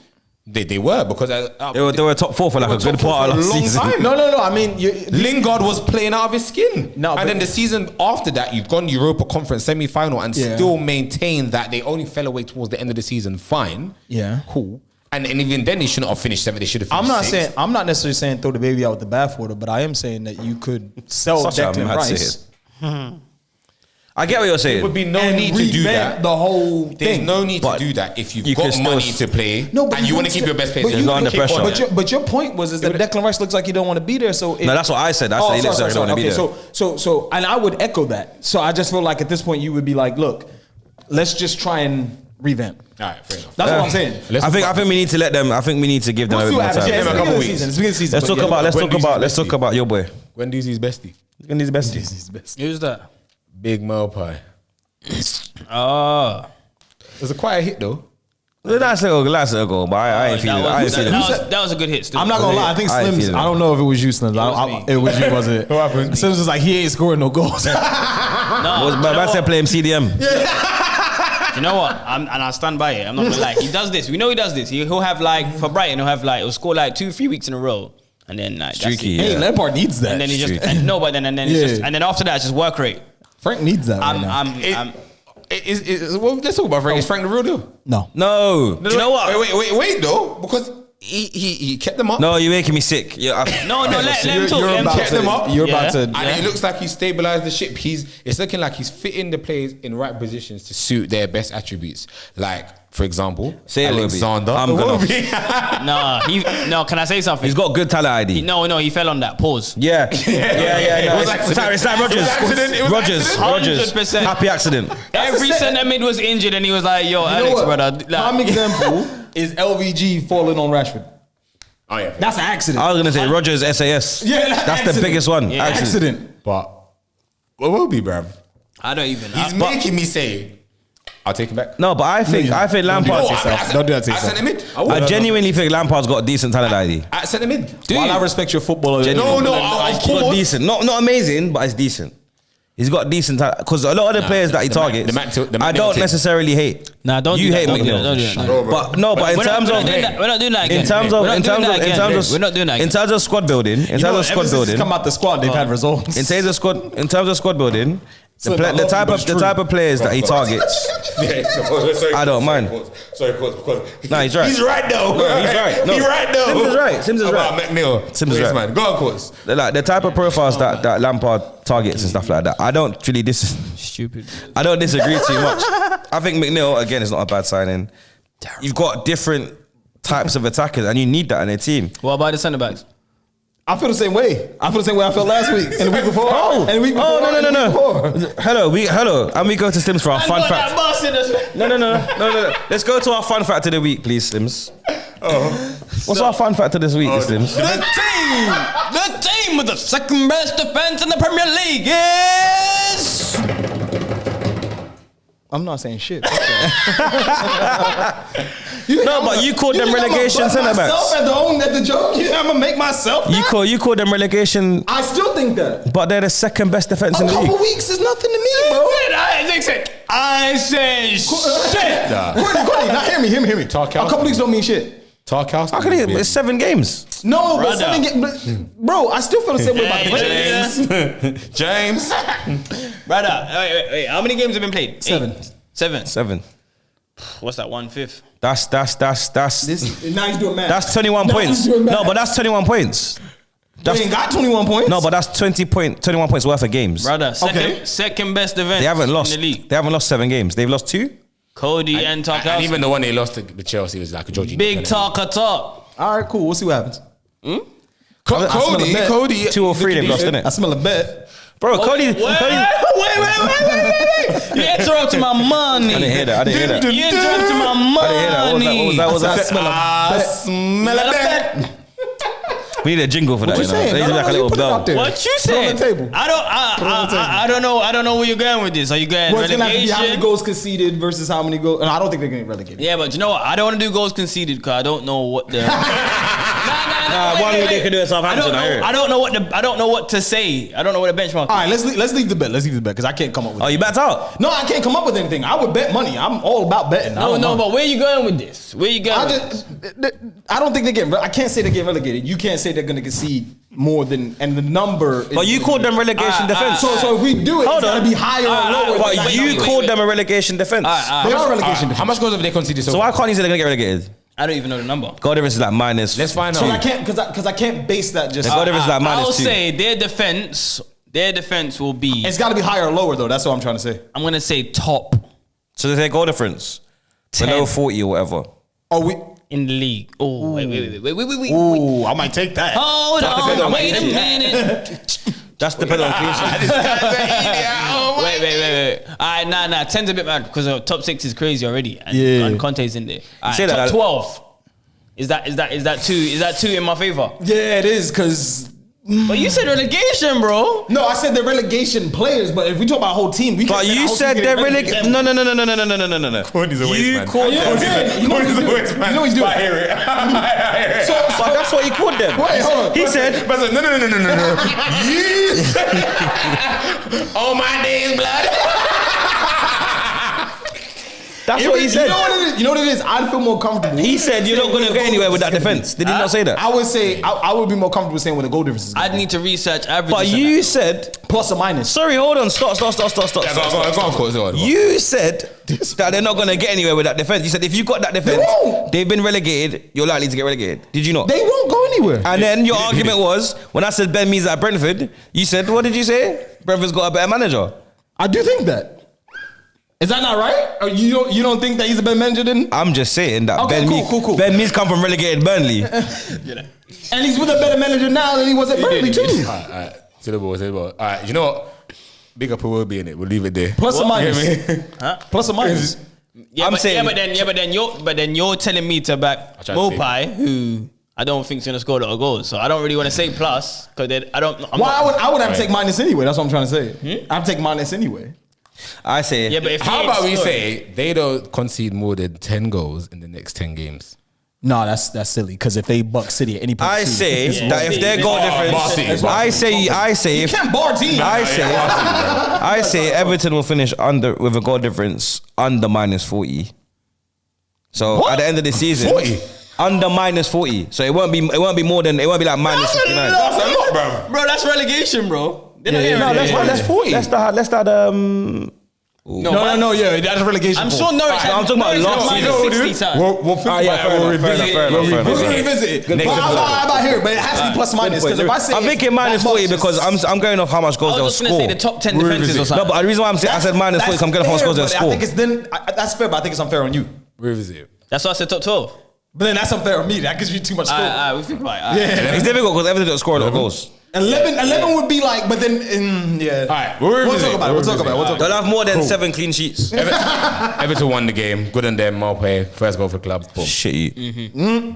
They were because They were top 4 for like a good part of last season. No. I mean, Lingard was playing out of his skin. No, and then the season after that, you've gone Europa Conference semi-final and still maintained that they only fell away towards the end of the season. Fine. Yeah. Cool. And even then, they shouldn't have finished 7th. They should have finished I'm not necessarily saying throw the baby out with the bathwater, but I am saying that you could sell Such a Declan mad Rice. I get what you're saying. There would be no and need to do revamp that. the whole There's thing. no need But to do that if you've you got can still money to play No, but and you want to keep your best players. But, not under pressure. But your point was that Declan Rice looks like he don't want to be there. So No, that's what I said. I said he looks like he don't want to be there. So, and I would echo that. So I just feel like at this point you would be like, look, let's just try and revamp. All right, fair enough. That's what I'm saying. I think we need to let them. I think we need to give them a bit more time. Yeah, it's the couple beginning of the weeks. season. It's the beginning of the season. Let's talk about your boy. Wendy's bestie. Wendy's best. Who's that? Big Mo Pie. Oh. It was a quiet hit though. Nice little goal, but I ain't feeling it. That was a good hit. Still. I'm not gonna lie. I think I ain't Slims. feeling it. I don't know if it was you, Slims. me. It was you, wasn't it? What happened? Slims was like, he ain't scoring no goals. No, But I said play him CDM. you know what? I stand by it. I'm not gonna lie. He does this. We know he does this. He'll have like for Brighton. He'll score like 2-3 weeks in a row, and then like Streaky, that's it. Hey, Lampard needs that. And then he just Streaky. and then after that it's just work rate. Frank needs that. right now. Let's talk about Frank. Is Frank the real deal? No. No. Do you know what? Wait though, because he kept them up. No, you're making me sick. No, let him talk. You're Let him about talk. Kept them up. You're Yeah. about to. And it looks like he's stabilized the ship. It's looking like he's fitting the players in right positions to suit their best attributes. Like, for example, Say it, Alexander. I'm gonna- Can I say something? He's got good talent ID. No, he fell on that. Pause. Yeah. No, it's like Rogers. It was Rogers. 100%. Happy accident. Every centre mid was injured, and he was like, "Yo, Alex, brother." Prime example is LVG falling on Rashford. Oh yeah. That's an accident. I was gonna say Rogers SAS. Yeah, that's accident. the biggest one. Yeah. Accident. But what will be, bruv? I don't even. He's making me say, I'll take him back. No, but I think Lampard. Don't do that to At yourself. centre mid. I genuinely think Lampard's got a decent talent ID. At centre mid. While I respect your footballer, No, He's got decent, not amazing, but it's decent. He's got decent talent because a lot of the players that he targets, I don't necessarily hate. Nah, don't you do hate that, don't do McNeil, that, don't do that. But in terms of we're not doing that again. in terms of We're not doing squad building, in terms of squad building, come out the squad, they've had results. in terms of squad building, the type of players that he targets. I don't mind. Sorry, because No, he's right. He's right though. No, he's right. No. He's right though. Sims is right. Sims is About right. McNeil. Sims is Yes, right. man. Go on, course. Like the type of profiles that Lampard targets and stuff like that. I don't really Stupid. I don't disagree too much. I think McNeil again is not a bad signing. You've got different types of attackers, and you need that in a team. What about the centre backs? I feel the same way. I feel the same way I felt last week and the week before. And the week before. Oh, no. and the week before. Hello, and we go to Sims for our fun fact. No. Let's go to our fun fact of the week, please, Sims. What's our fun fact of this week, Sims? The team with the second best defense in the Premier League is. I'm not saying shit. No, but you called them relegation centre backs. At the joke, I'm gonna make myself. You called them relegation, I still think that. but they're the second best defense in A the league. couple weeks is nothing to me, bro. I say shit. Courtney, now hear me. Talk A couple weeks don't mean shit. Tarkowski. How can it's 7 games? No, but Brother. bro, I still feel the same way about the James. James. Brother, wait. How many games have been played? 7. 7. What's that? 1/5. That's Now he's doing math. that's 21 Now points. he's doing math. No, but that's 21 points. They ain't got 21 points. No, but that's 21 points worth of games. Brother, Okay. second best defense They haven't lost. in the league. They haven't lost 7 games. They've lost 2. Cody and Tarkowski. And even the one they lost to the Chelsea was like a Georgie. Big talker talk. All right, cool. We'll see what happens. Cody. 2 or 3 they've lost, I innit? smell a bet. Bro, Cody. Wait. You interrupted my money. I didn't hear that. You interrupted my money. I didn't hear that. What was that? I smell a bet. We need a jingle for that. What you saying? They do like a little put it bell. out there. What you Put it on said? the table. I don't know where you're going with this. Are you going Well, it's gonna have to be how many relegation? goals conceded versus how many goals. And I don't think they're getting relegated. Yeah, but you know what? I don't want to do goals conceded because I don't know what the. Nah. one week they could do it at Southampton. I don't know what to say. I don't know what the benchmark. All right, let's leave the bet. Let's leave the bet because I can't come up with. Oh, you backed out? No, I can't come up with anything. I would bet money. I'm all about betting. No, but where you going with this? Where you going? I don't think they get. I can't say they get relegated. You can't say they're going to concede more than, and the number. But you called them relegation defense. So if we do it, it's going to be higher or lower. But you called them a relegation defense. They are relegation defense. How much goals have they conceded so So far? why can't you say they're gonna get relegated? I don't even know the number. Goal difference is like minus. Let's find out. So I can't because I can't base that just. The goal difference is like minus I'll 2. say their defense will be. It's got to be higher or lower though. That's what I'm trying to say. I'm gonna say top So their goal difference 10 below 40 or whatever. Oh, we. in the league. Oh, wait. Ooh, I might take that. Hold on, wait a minute. That's depending on clean sheet. Wait. All right, nah. 10's a bit mad because top 6 is crazy already, and Conte's in there. All right, say that, top 12. Is that two? Is that 2 in my favor? Yeah, it is because. But you said relegation, bro. No, I said they're relegation players, but if we talk about whole team, we can't But say you the whole said team they're getting relegated. No. Courtney's a waste You man. called them. You know what he's doing. You know what he's doing. I hear it. So, But that's what he called them. wait, hold on. He said, But no. You said, all my days, blood. that's what he said. You know what it is? You know what it is? I'd feel more comfortable. He said you're not going to get anywhere with that defense. Did he not say that? I would say I would be more comfortable saying what the goal difference is. I'd need to research averages. But and you that. said, Plus or minus. sorry, hold on, stop. Go on. You said that they're not going to get anywhere with that defense. You said if you got that defense, won't. they've been relegated, you're likely to get relegated. Did you not? They won't go anywhere. And then your argument was, when I said Ben Mees at Brentford, you said, what did you say? Brentford's got a better manager. I do think that. Is that not right? Or you don't think that he's a better manager than? I'm just saying that Okay, cool. Ben Mees come from relegated Burnley. And he's with a better manager now than he was at Burnley too. Alright. To the ball. Alright, you know what? Big up who will be in it. We'll leave it there. Plus or minus. You know what I mean? Plus or minus. But then you're telling me to back trying to Mopai, who I don't think's gonna score a lot of goals. So I don't really want to say plus because I don't. I would have to take minus anyway. That's what I'm trying to say. I'd take minus anyway. I say, Yeah, but if How he about we ain't say they don't concede more than 10 goals in the next 10 games? No, that's silly. Because if they buck City at any point, I say Yeah. that if their goal Barcy. difference, I say if can't bar teams. I say Everton will finish with a goal difference under minus 40. So at the end of the season, 40? under minus 40. So it won't be more than like minus 59. That's a lot, bro. bro, that's relegation, bro. They're not getting No, relegated. that's 40. Let's start No, yeah, that's a relegation. I'm sure Norwich. I'm talking about last season. 60 times. We'll think about it. We'll revisit it. We'll revisit it. Next But episode. I'm about here, but it has to be plus minus. Because if I say I'm thinking minus 40 because I'm going off how much goals I they'll was just gonna score. say the top 10 defenses or No, something. but the reason why I said minus 40 is I'm going off how much goals they'll I score. think it's that's fair, but I think it's unfair on you. Revisit it. That's why I said top 12. But then that's unfair on me. That gives you too much score. We think about it. It's difficult because Everton don't score a lot of goals. 11 would be like, but then yeah. All right, We'll talk about it. They'll have more than 7 clean sheets. Everton won the game. Good on them. Malpay. First goal for the club. Boom. Shit.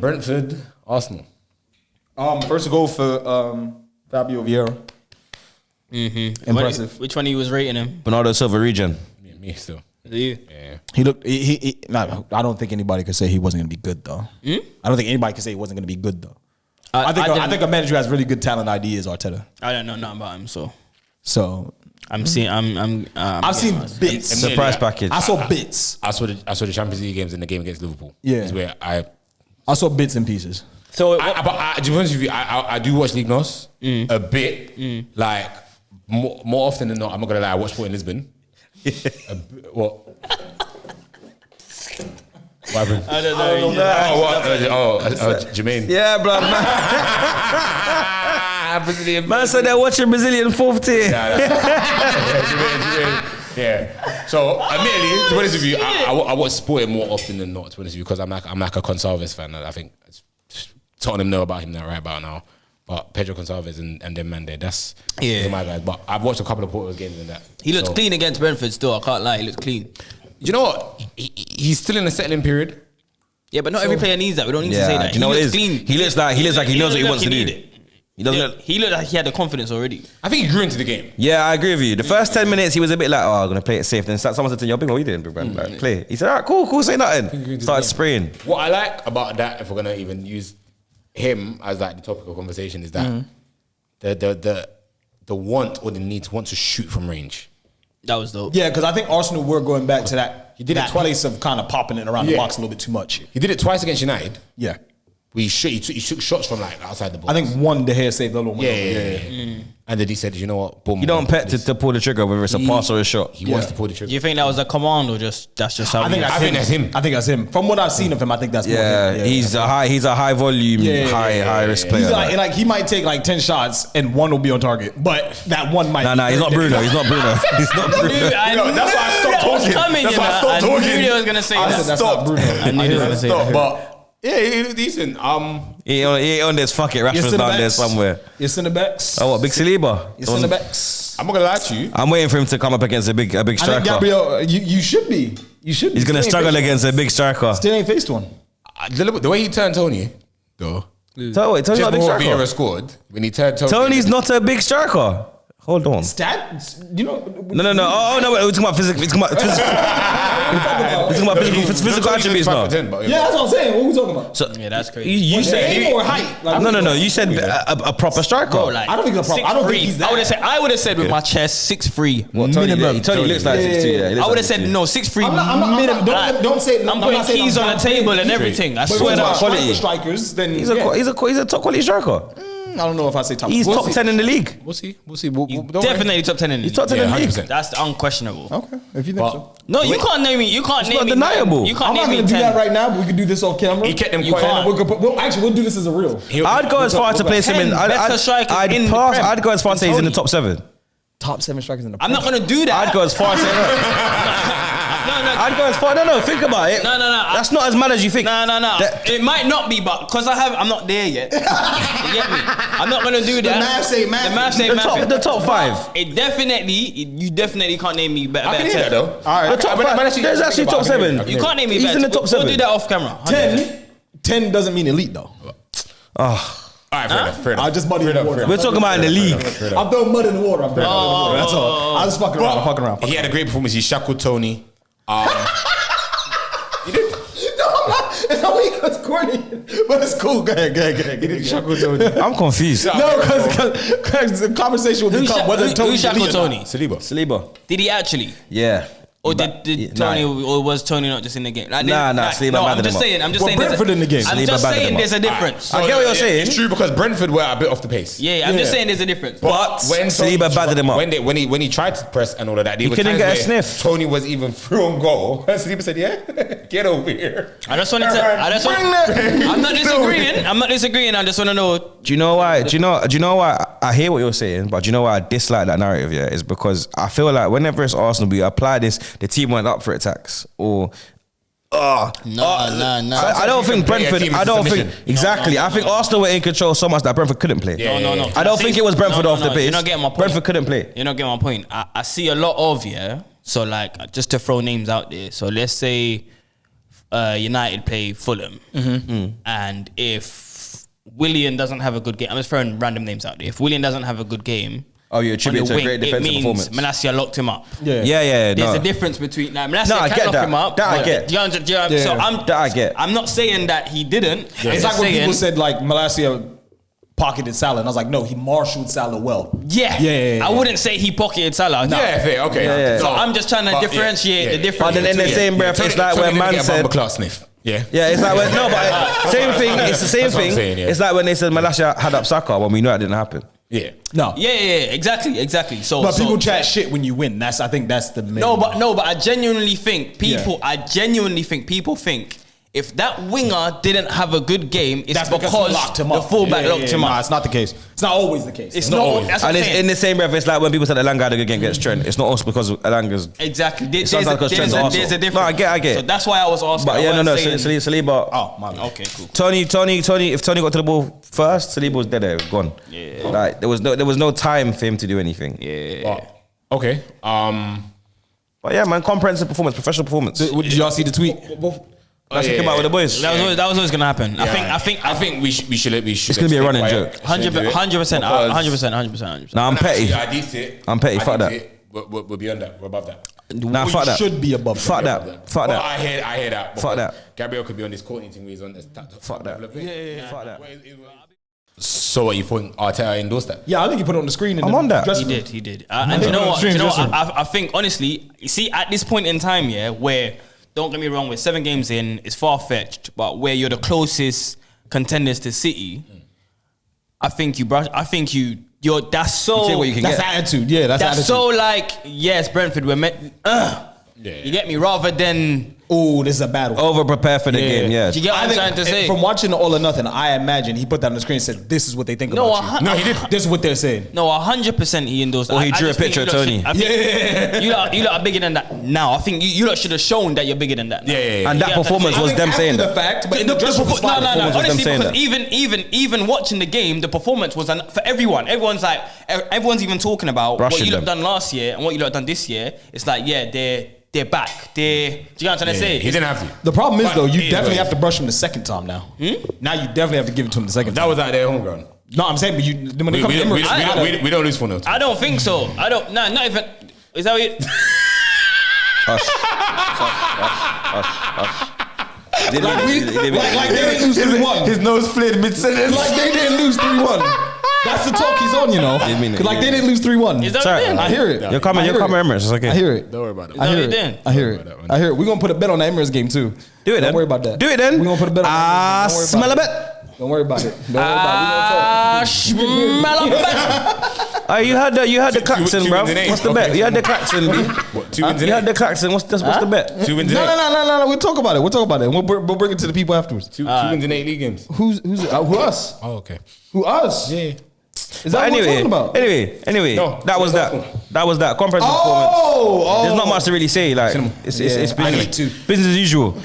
Brentford. Arsenal. First goal for Fabio Vieira. Impressive. Which one he was rating him? Bernardo Silva region. Me still. Is it you? Yeah. He looked. No, I don't think anybody could say he wasn't going to be good though. I don't think anybody could say he wasn't going to be good though. I think a manager who has really good talent idea is Arteta. I don't know nothing about him, so So I'm seeing. I've seen bits. Surprise package. I saw bits. I saw the Champions League games in the game against Liverpool. Yeah. Is where I saw bits and pieces. So to be honest with you, I do watch League Nos a bit. Like more often than not, I'm not gonna lie, I watch Sport in Lisbon. What? What happened? I don't know. Jermaine. Yeah, blood, man. Brazilian. Man said they're watching Brazilian 4th tier. Jermaine. Yeah. So admittedly, to be honest with you, I watch Sport more often than not. To be honest with you, because I'm like a Consalves fan. I think Tottenham know about him now right about now. But Pedro Gonçalves and them man there, those are my guys. But I've watched a couple of Porto's games and that. He looks clean against Brentford still. I can't lie. He looks clean. You know what? He's still in a settling period. Yeah, but not every player needs that. We don't need to say that. You know what it is? Clean. He looks like he knows what he wants to do. He doesn't look. He looked like he had the confidence already. I think he grew into the game. Yeah, I agree with you. The first 10 minutes, he was a bit like, I'm going to play it safe. Then someone said to him, yo, Bing, what are you doing, big man? Like, play. He said, all right, cool, say nothing. Started spraying. What I like about that, if we're going to even use him as like the topic of conversation is that the want or the need to want to shoot from range. That was dope. Yeah, because I think Arsenal were going back to that. He did that it twice. place of kind of popping it around the Yeah. box a little bit too much. He did it twice against United. Yeah. He took shots from like outside the box. I think one De Gea saved the other one. Yeah. And then he said, you know what? Boom. You don't pet to pull the trigger whether it's a pass or a shot. He wants to pull the trigger. Do you think that was a command or that's just how I think that's him. I think that's him. From what I've seen of him, I think that's more Yeah, him. he's a high volume, high risk player. He's like he might take like 10 shots and one will be on target, but that one might. Nah, he's not Bruno. He's not Bruno. He's not Bruno. that's why I stopped talking. That's why I stopped talking. I knew they was gonna say I that. said that's not Bruno. I knew they was gonna say that. But yeah, he was decent. He ain't on this. Fuck it, Your Rashford's centre down there backs. somewhere. Your centre backs. Oh, what? Big Saliba. Your centre backs. I'm not gonna lie to you. I'm waiting for him to come up against a big I think striker. Gabriel, you should be. You should be. He's gonna Still ain't struggle faced against a big striker. one. Still ain't faced one. The way he turned Tony, though. Tony's Just not a big before striker. Vieira scored, when he turned Tony. Tony's not a big striker. Hold on. Stats? You know. No. Oh no, wait, we're talking about physical. We're talking about physical attributes now. Yeah, that's what I'm saying. What are we talking about? So Yeah, that's crazy. you said Name or height? Like, no. You said a proper striker. Bro, like, I don't think he's a problem. I don't think 6'3". he's that. I would have said with my chest 6'3". What, Tony, minimum. Tony looks like 6'2". Yeah, he looks I would like have said 6'2". no 6'3". I'm not- minimum. don't say- I'm I'm putting not saying keys I'm on the not table saying and he's everything. I But swear if to we're God. talking quality. about strikers, then He's yeah. a top quality striker. I don't know if I say top. He's We'll top see. 10 in the league. We'll see. Don't worry. Definitely top 10 in the He's top 10 Yeah, in the league. 100%. That's unquestionable. Okay, if you think so. No, you can't name me. You can't It's name not me. deniable. You can't I'm not name gonna me do 10. that right now, but we could do this off camera. He kept them You quiet. can't. We'll do this as a real. I'd go as far as to place him in. 10 better strikers in the Prem I'd go as far as to say he's in the than top 7. Top 7 strikers in the. I'm not gonna do that. I'd go as far as saying I'd go as far. No. Think about it. No. That's not as mad as you think. No. That- It might not be, but because I'm not there yet. You get me? I'm not gonna do that. math say math. The math say The math. top 5. You definitely can't name me better. I can hear that though. All right. The top 5. There's actually top 7. You can't name me He's better. in the top We'll 7. do that off camera. 10 doesn't mean elite though. All right, fair enough. I just muddy in the water. We're talking about in the league. I'm throwing mud in the water. I'm throwing mud in the water. That's all. I just fucking around. I'm fucking around. He had a great performance. He shackled Tony. He did. No, I'm not. It's only because corny, but it's cool. Go ahead. He did shackle Tony. I'm confused. No, because the conversation will become whether Who Tony's shackled elite or not. Tony? Saliba. Did he actually? Yeah. Or did Tony, or was Tony not just in the game? Like, Saliba no, I'm battered just him up. saying. I'm just Well, saying. there's Brentford in the game. I'm Saliba just battered him saying up. there's a difference. I get what you're saying. It's true because Brentford were a bit off the pace. Yeah, I'm just Yeah. saying there's a difference. But when Saliba battered him up. when he tried to press and all of that, there He were couldn't times get a where sniff. Tony was even through on goal. And Saliba said, "Yeah, get over here." I just wanted to. I'm not disagreeing. I'm not disagreeing. I just want to know. Do you know why? Do you know why? I hear what you're saying, but do you know why I dislike that narrative? Yeah, is because I feel like whenever it's Arsenal, we apply this. The team went up for attacks, or No. I don't you think can play a Brentford. team I into don't think submission. exactly. I think Arsenal were in control so much that Brentford couldn't play. Yeah. No. I don't think it was Brentford off the You're base. not getting my point. Brentford couldn't play. You're not getting my point. I see a lot of So like, just to throw names out there. So let's say United play Fulham, and if Willian doesn't have a good game, I'm just throwing random names out there. If Willian doesn't have a good game, Oh, you attribute on to the a great wing, defensive it means performance. Malacia locked him up. Yeah. There's No. a difference between like Malacia No, I can get lock that. him up. That I but- get. do you understand? So That I get. I'm not saying that he didn't. I'm It's just like when saying, people said like Malacia pocketed Salah, and I was like, no, he marshaled Salah well. Yeah. I wouldn't say he pocketed Salah. No. Yeah, fair. Okay. Yeah. So I'm just trying to differentiate the difference. But then in the same breath, it's like when man said, class sniff. Yeah. yeah, it's like when no, but same thing. It's the same That's what I'm thing. saying, yeah. It's like when they said Malacia had up Saka when we knew that didn't happen. Yeah. No. Yeah, exactly. So, But so people chat shit when you win. I think that's the main. No, but I genuinely think people. Yeah. I genuinely think people think if that winger didn't have a good game, it's that's because because he locked him the up. fullback locked him Nah, up. it's not the case. It's not always the case. It's not. always. That's what And I'm it's saying. in the same breath. It's like when people said Elanga had a good game against Trent. It's not also because Elanga's. Exactly. There's sometimes because Trent's Arsenal. a difference. No, I get. So that's why I was asking. But yeah, I no. wasn't saying- Saliba. Oh, my bad. Okay, cool. Tony. If Tony got to the ball first, Saliba was dead there, gone. Yeah. Like there was no time for him to do anything. Yeah. Okay. But yeah, man, comprehensive performance, professional performance. Did y'all see the tweet? That's what came out with the boys. That was always gonna happen. I think we should. It's gonna be a running joke. 100%. Nah, I'm petty. I did it. I'm petty, fuck that. We're beyond that. We're above that. Nah, Or fuck you that. should be above Fuck them. that. Fuck Well, that. I hear that. Fuck because that. Gabriel could be on this courting thing where he's on this. Fuck that. Fuck that. So what you think? Arteta endorsed that? Yeah, I think he put it on the screen. In I'm the on that. dressing He room. did, he did. And you know what? Stream, You know dressing what? room. I think honestly, you see, at this point in time, yeah, where don't get me wrong, we're 7 games in, it's far fetched, but where you're the closest contenders to City, I think you're that's so. Take what you can That's get. attitude. Yeah, that's That's attitude. so like, yes, Brentford, we're meant. You get me? Rather than. Oh, this is a battle. Over prepare for the game. Yeah. Do you get what I'm trying to say? From watching All or Nothing, I imagine he put that on the screen and said, "This is what they think No, about you." No, he did. This is what they're saying. No, 100% he endorsed. Or he drew a just think picture you of lot Tony. should- I think you lot are bigger than that now. I think you lot should have shown that you're bigger than that. now. Yeah. And that Yeah, performance I was think them after saying the that. fact, but in the dressing room, No, it's fine. no. performance was them Honestly, saying because that. even watching the game, the performance was for everyone. Everyone's even talking about what Brushing you lot them. done last year and what you lot done this year. It's like, yeah, they're back. Do you get what I'm trying to say? He didn't have to. The problem is But though, you either definitely way. have to brush him the second time now. Now you definitely have to give it to him the second That time. was at their home ground. No, I'm saying, but you when it comes to Emirates, We don't lose 4-0. I don't think so. I don't. No, not even. Is that what you? like they didn't lose 3-1. His nose flared mid-sentence. Like they didn't lose 3-1. That's the talk he's on, you know. Didn't mean it. 'Cause like they didn't lose 3-1. Is that Sorry. what you're I doing? hear it. You're coming. I You're hear coming, it. Emirates. It's okay. I hear it. Don't worry about it. I hear what it. you're doing? I hear Don't worry it. about that one. I hear it. We're gonna put a bet on the Emirates game too. Do it then. Don't worry about that. Do it then. We're gonna put a bet on Ah, the Emirates game. smell a bit. Don't worry about it. Don't worry about it. Smell a bit. You had the Claxon, two bro. wins in eight. What's the bet? You had the Claxon, B. What, 2 wins in You had 8? the Claxon. What's the bet? 2 wins in No, 8. no. We'll talk about it. We'll talk about it. We'll bring it to the people afterwards. Two wins in 8 league games. Who us? Oh, okay. Who us? Yeah. Is that what we're talking about? Anyway, No, that was that's that. cool. That was that. Comprehensive performance. Oh, There's not much to really say. Like it's Yeah, business, I need to. business as usual. Don't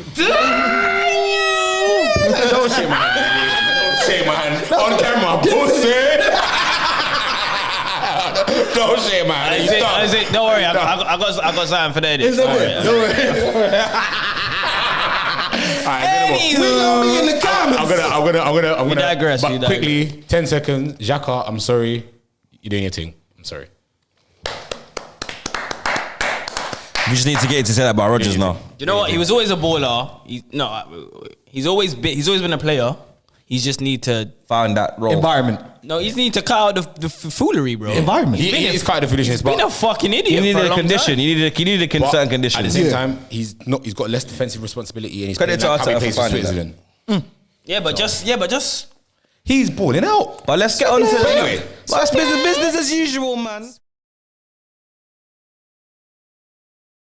shake my hand. Don't shake my hand. On camera, pussy. Don't shake my hand. I say, don't worry, I got something for the edit. Is that it? Don't worry. Alright, We gonna be in the comments. I'm gonna digress, But we quickly, 10 seconds. Xhaka, I'm sorry. You're doing your thing. I'm sorry. We just need to get to say that about Rodgers now. Do you know what? He was always a baller. He's always been a player. He just need to. Found that role. Environment. No, he just need to cut out the foolery, bro. Environment. He is quite the foolishness, Been but a fucking idiot. You for needed a a long condition. time. You needed a but certain condition. at the same Yeah. time, he's got less defensive responsibility and he's Credit playing to like how he Arteta plays for for finding that. Switzerland. Yeah, but just. He's balling out. But let's get on to But anyway. Well, it's business as usual, man.